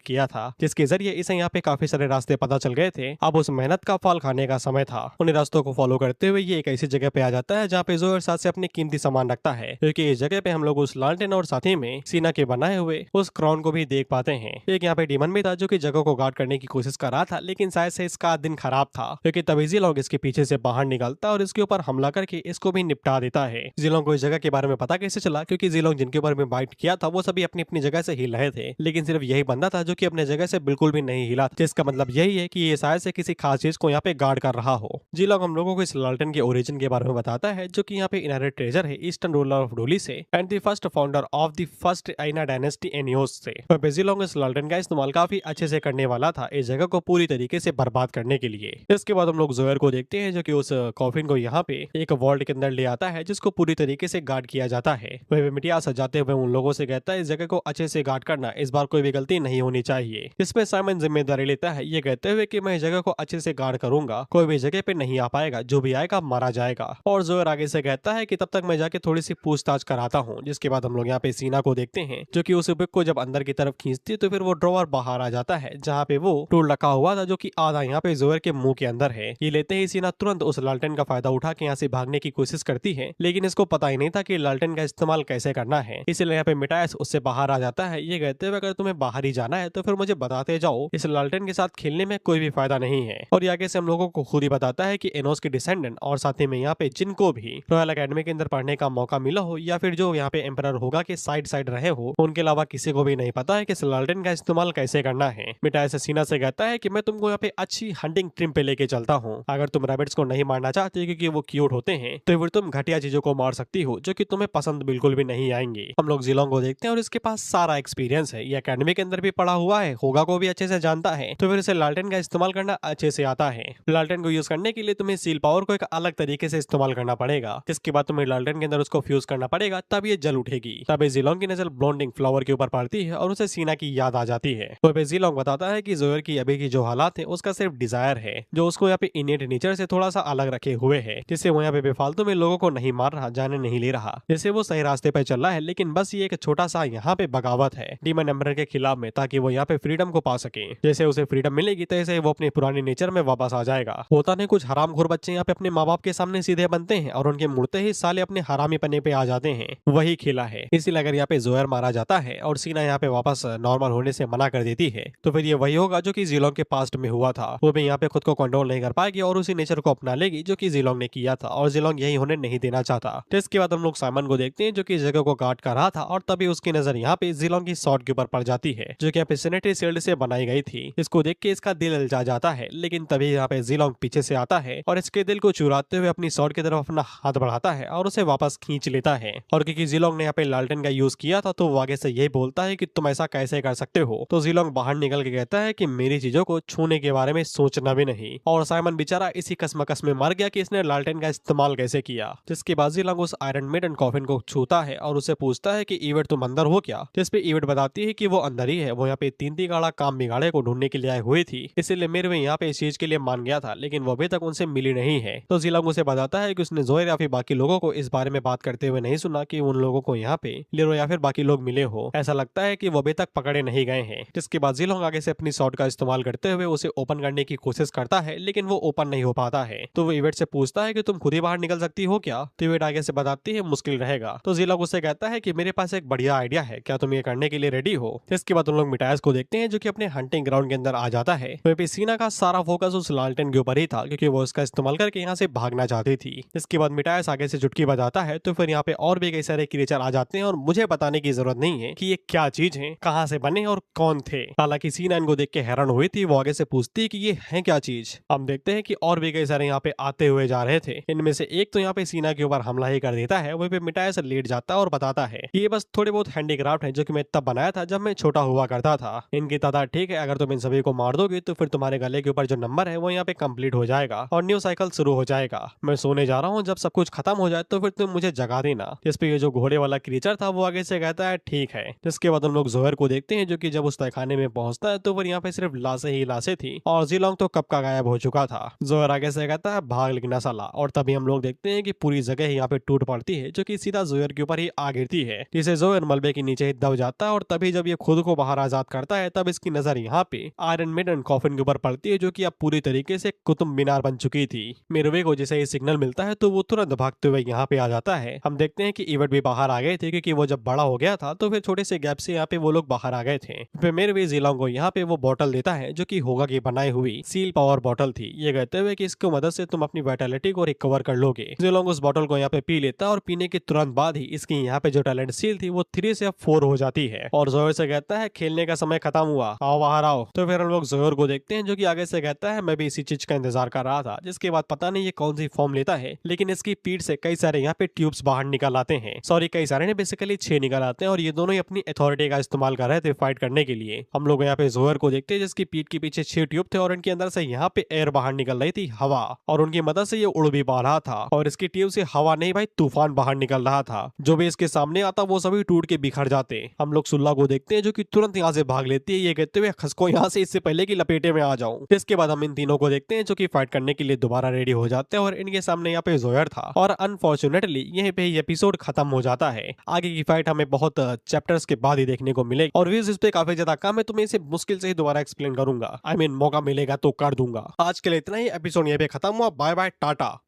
किया था, जिसके जरिए इसे यहाँ पे काफी सारे रास्ते पता चल गए थे। अब उस मेहनत का फल खाने का समय था। उन्हीं रास्तों को फॉलो करते हुए ये एक ऐसी जगह पे आ जाता है जहाँ पे जोयर साथ से अपने कीमती सामान रखता है, क्योंकि इस जगह पे हम लोग उस लालटेन और साथ ही में सीना के बनाए हुए उस क्राउन को भी देख पाते हैं। एक यहाँ पे डीमन भी था जो कि जगह को गार्ड करने की कोशिश कर रहा था, लेकिन शायद से इसका दिन खराब था, क्योंकि तभी जिलोंग इसके पीछे से बाहर निकलता और इसके ऊपर हमला करके इसको भी निपटा देता है। जिलोंग को इस जगह के बारे में पता कैसे चला? क्योंकि जिलोंग जिनके ऊपर में बाइट किया था वो सभी अपनी अपनी जगह से हिल रहे थे, लेकिन सिर्फ यही बंदा था जो कि अपने जगह से बिल्कुल भी नहीं हिला, जिसका मतलब यही है कि ये शायद से किसी खास चीज को यहाँ पे गार्ड कर रहा हो। जिलोंग हम लोगों को इस लालटेन के ओरिजिन के बारे में बताता है, जो कि यहाँ पे इनहेरिट ट्रेजर है ईस्टर्न रूलर ऑफ डोली से and the first founder of the first आइना डायनेस्टी एनियोस से। जिलोंग इस लालटेन का इस्तेमाल काफी अच्छे से करने वाला था इस जगह को पूरी तरीके से बर्बाद करने के लिए। इसके बाद हम लोग जोयर को देखते हैं, जो कि उस कॉफिन को यहाँ पे एक वॉल्ट के अंदर ले आता है, जिसको पूरी तरीके से गार्ड किया जाता है। वह मिटिया सजाते हुए उन लोगों से कहता है इस जगह को अच्छे से गार्ड करना, इस बार कोई भी गलती नहीं होनी चाहिए। इसमें साइमन जिम्मेदारी लेता है, ये कहते हुए कि मैं इस जगह को अच्छे से गार्ड करूंगा, कोई भी जगह पे नहीं आ पाएगा, जो भी आएगा मारा जाएगा। और जोयर आगे से कहता है कि तब तक मैं जाके थोड़ी सी पूछताछ कराता हूँ। जिसके बाद हम लोग यहाँ पे सीना को देखते हैं, जो कि उस बुक को जब अंदर की तरफ खींचती है तो फिर वो ड्रॉवर बाहर आ जाता है, जहाँ पे वो टूल रखा हुआ था, जो कि आधा यहाँ पे जोयर के मुंह के अंदर है। ये लेते ही सीना तुरंत उस लालटेन का फायदा उठा के यहाँ से भागने की कोशिश करती है, लेकिन इसको पता ही नहीं था कि लालटेन का इस्तेमाल कैसे करना है। इसलिए यहाँ पे मिटायस उससे बाहर आ जाता है, ये कहते हुए अगर तुम्हें बाहर ही जाना है तो फिर मुझे बताते जाओ, इस लालटेन के साथ खेलने में कोई भी फायदा नहीं है। और आगे से हम लोगों को खुद ही बताता है कि एनोस के डिसेंडेंट और साथ ही में यहाँ पे जिनको भी रॉयल एकेडमी के अंदर पढ़ने का मौका मिला हो या फिर जो यहाँ पे एम्परर होगा के साइड रहे हो, उनके अलावा किसी को भी नहीं पता है कि इस लालटेन का इस्तेमाल कैसे करना है। मिटायस सीना से कहता है कि मैं तुमको यहाँ पे अच्छी हंटिंग ट्रिम पे लेके चलता हूँ। अगर तुम रैबिट्स को नहीं मारना चाहते क्योंकि वो क्यूट होते हैं, तो फिर तुम घटिया चीजों को मार सकती हो जो कि तुम्हें पसंद बिल्कुल भी नहीं आएंगी। हम लोग जिलोंग को देखते हैं और इसके पास सारा एक्सपीरियंस है, ये एकेडमी के अंदर भी पढ़ा हुआ है, होगा को भी अच्छे से जानता है, तो फिर इसे लालटेन का इस्तेमाल करना अच्छे से आता है। लालटेन को यूज करने के लिए तुम्हें सील पावर को एक अलग तरीके से इस्तेमाल करना पड़ेगा, जिसके बाद तुम्हें लालटेन के अंदर उसको फ्यूज करना पड़ेगा, तब ये जल उठेगी। तब जिलोंग की नजर ब्लोंडिंग फ्लावर के ऊपर पड़ती है और उसे सीना की याद आ जाती है। तो जिलोंग बताता है कि जोयर की अभी की जो हालात है उसका सिर्फ डिजायर है, जो उसको यहाँ पे इनेट नेचर से थोड़ा सा अलग रखे हुए है, जिससे वो यहाँ पे बेफालतू में लोगों को नहीं मार रहा, जाने नहीं ले रहा, जैसे वो सही रास्ते पे चल रहा है। लेकिन बस ये एक छोटा सा यहाँ पे बगावत है डीमन एम्परर के खिलाफ में, ताकि वो यहाँ पे फ्रीडम को पा सके। जैसे उसे फ्रीडम मिलेगी तैसे वो अपने पुराने नेचर में वापस आ जाएगा। होता नहीं कुछ हरामखोर बच्चे यहाँ पे अपने माँ बाप के सामने सीधे बनते हैं और उनके मुड़ते ही साले अपने हरामी पन्ने पे आ जाते हैं, वही खेला है। इसीलिए अगर यहाँ पे जोयर मारा जाता है और सीना यहाँ पे वापस नॉर्मल होने से मना कर देती है, तो फिर ये वही होगा जो कि जिलोंग के पास्ट में हुआ था। वो भी यहाँ पे खुद को कंट्रोल नहीं कर पाएगी और उसी नेचर को अपना लेगी जो कि जिलोंग ने किया था, और जिलोंग यही होने नहीं देना चाहता। तो इसके बाद हम लोग साइमन को देखते हैं, जो कि जगह को गार्ड कर रहा था, और तभी उसकी नजर यहाँ पे जिलोंग की शॉट के ऊपर पड़ जाती है, जो कि यहाँ पे सैनिटरी शील्ड से बनाई गई थी। इसको देख के इसका दिल ललचा जाता है, लेकिन तभी यहाँ पे जिलोंग पीछे से आता है और इसके दिल को चुराते हुए अपनी शॉट की तरफ अपना हाथ बढ़ाता है और उसे वापस खींच लेता है। और क्योंकि जिलोंग ने यहाँ पे लालटेन का यूज किया था, तो वो आगे से यही बोलता है कि तुम ऐसा कैसे कर सकते हो। तो जिलोंग बाहर निकल के कहता है कि मेरी चीजों को छूने के बारे में सोचना भी नहीं। और साइमन बेचारा इसी कसमकस में मर गया कि इसने लालटेन का इस्तेमाल कैसे किया। जिसके बाद जिलोंग उस आयरन मेडन कॉफिन को छूता है और उसे पूछता है कि इवेट तुम अंदर हो क्या। जिसपे इवेट बताती है कि वो अंदर ही है, वो यहाँ पे तीन तिगाड़ा काम बिगाड़े को ढूंढने के लिए आई हुई थी, इसीलिए मेरे में यहाँ पे इस चीज के लिए मान गया था, लेकिन वो अभी तक उनसे मिली नहीं है। तो जिलोंग उसे बताता है कि उसने जोयर या फिर बाकी लोगों को इस बारे में बात करते हुए नहीं सुना कि उन लोगों को यहाँ पे लिरो या फिर बाकी लोग मिले हो। ऐसा लगता है कि वो अभी तक पकड़े नहीं गए हैं। जिसके बाद जिलोंग आगे से अपनी शॉट का इस्तेमाल करते हुए उसे ओपन करने की कोशिश करता है, लेकिन वो ओपन नहीं हो पाता है। तो वो इवेट से पूछता है कि तुम खुद ही बाहर निकल सकती हो क्या। तो इवेट आगे से बताती है मुश्किल रहेगा। तो जिलोंग उससे कहता है कि मेरे पास एक बढ़िया आइडिया है, क्या तुम ये करने के लिए रेडी हो। जिसके बाद उन लोग मिटायस को देखते हैं, जो कि अपने हंटिंग ग्राउंड के अंदर आ जाता है। वहीं पे सीना का सारा फोकस उस लालटेन के ऊपर ही था, क्योंकि वो उसका इस्तेमाल करके यहाँ से भागना चाहती थी। इसके बाद मिटायस आगे से चुटकी बजाता है, तो फिर यहाँ पे और भी कई सारे क्रिएचर आ जाते हैं और मुझे बताने की जरूरत नहीं है कि ये क्या चीज है, कहाँ से बने और कौन थे। हालांकि सीना इनको देख के हैरान हुई थी, वो आगे से पूछती है कि ये है क्या चीज। हम देखते हैं कि और भी कई सारे यहाँ पे आते हुए जा रहे थे। इनमें से एक तो यहाँ पे सीना के ऊपर हमला ही कर देता है, वहीं पे मिटाया से लेट जाता है और बताता है कि ये बस थोड़े बहुत हैंडीक्राफ्ट है जो कि मैं तब बनाया था जब मैं छोटा हुआ करता था। इनकी तादाद ठीक है, अगर तुम इन सभी को मार दोगे तो फिर तुम्हारे गले के ऊपर जो नंबर है वो यहाँ पे कंप्लीट हो जाएगा और न्यू साइकिल शुरू हो जाएगा। मैं सोने जा रहा हूँ, जब सब कुछ खत्म हो जाए तो फिर तुम मुझे जगा देना। जिस पे ये जो घोड़े वाला क्रीचर था वो आगे से कहता है ठीक है। जिसके बाद हम लोग जोहर को देखते हैं जो कि जब उस तहखाने में पहुंचता है तो फिर यहाँ पे सिर्फ लाशें ही लाशें थी और जीलोंग तो कब का गायब हो चुका था। जोहर आगे से कहता है भाग लेकिन साला, और तभी हम लोग देखते हैं कि पूरी जगह यहाँ पे टूट पड़ती है जो कि सीधा जोहर के ऊपर ही आ गिरती है, जिसे जोहर मलबे के नीचे ही दब जाता है। और तभी जब ये खुद को बाहर आजाद करता है तब इसकी नजर यहाँ पे आयरन मेडन कॉफिन के ऊपर पड़ती है जो कि अब पूरी तरीके से कुतुब मीनार बन चुकी थी। मिरवे को जैसे ये सिग्नल मिलता है तो वो तुरंत भागते हुए यहाँ पे आ जाता है। हम देखते हैं कि इवेंट भी बाहर आ गए थे क्योंकि वो जब बड़ा हो गया था तो फिर छोटे से गैप से यहाँ पे वो लोग बाहर आ गए थे। फिर मिरवे जीलोंग को यहाँ पे वो बोतल देता है जो कि होगा की बनाई हुई सील पावर बोतल थी, ये कहते हुए कि इसकी मदद से तुम अपनी वाइटलिटी को रिकवर कर लोगे। जीलोंग उस बोतल को यहाँ पे पी लेता है और पीने के तुरंत बाद ही इसकी यहाँ पे जो टैलेंट सील थी वो 3 से अब 4 हो जाती है और जोहर से कहता है खेलने का समय खत्म हुआ, आओ बाहर आओ। तो फिर हम लोग जोहर को देखते हैं जो कि आगे से कहता है मैं भी इसी चीज का इंतजार कर रहा था। जिसके बाद पता नहीं ये कौन सी फॉर्म लेता है, लेकिन इसकी पीठ से कई सारे यहाँ पे ट्यूब्स बाहर निकल आते हैं। सॉरी, कई सारे ने बेसिकली 6 निकल आते हैं और ये दोनों ही अपनी अथॉरिटी का इस्तेमाल कर रहे थे फाइट करने के लिए। हम लोग यहाँ पे जोहर को देखते हैं जिसकी पीठ के पीछे 6 ट्यूब थे और इनके अंदर से यहाँ पे एयर बाहर निकल रही थी, हवा, और उनकी मदद से ये उड़ भी पा रहा था। और इसकी ट्यूब से हवा नहीं भाई तूफान बाहर निकल रहा था, जो भी इसके सामने आता वो सभी टूट के बिखर जाते। हम लोग सुल्ला को देखते हैं जो कि तुरंत यहाँ से भाग लेती है, ये कहते हुए खसको यहाँ से इससे पहले कि लपेटे में आ जाऊं। इसके बाद हम इन तीनों को देखते हैं जो कि फाइट करने के लिए दोबारा रेडी हो जाते हैं और इनके सामने यहाँ पे जोहर था और अनफॉर्चुनेटली यहीं पे एपिसोड खत्म हो जाता है। आगे की फाइट हमें बहुत चैप्टर्स के बाद ही देखने को मिलेगी और व्यूज इस पे काफी ज्यादा कम है तो मैं इसे मुश्किल से ही दोबारा एक्सप्लेन करूंगा। I mean, मौका मिलेगा तो कर दूंगा। आज के लिए इतना ही, एपिसोड यहाँ पे खत्म हुआ। Bye bye, Tata.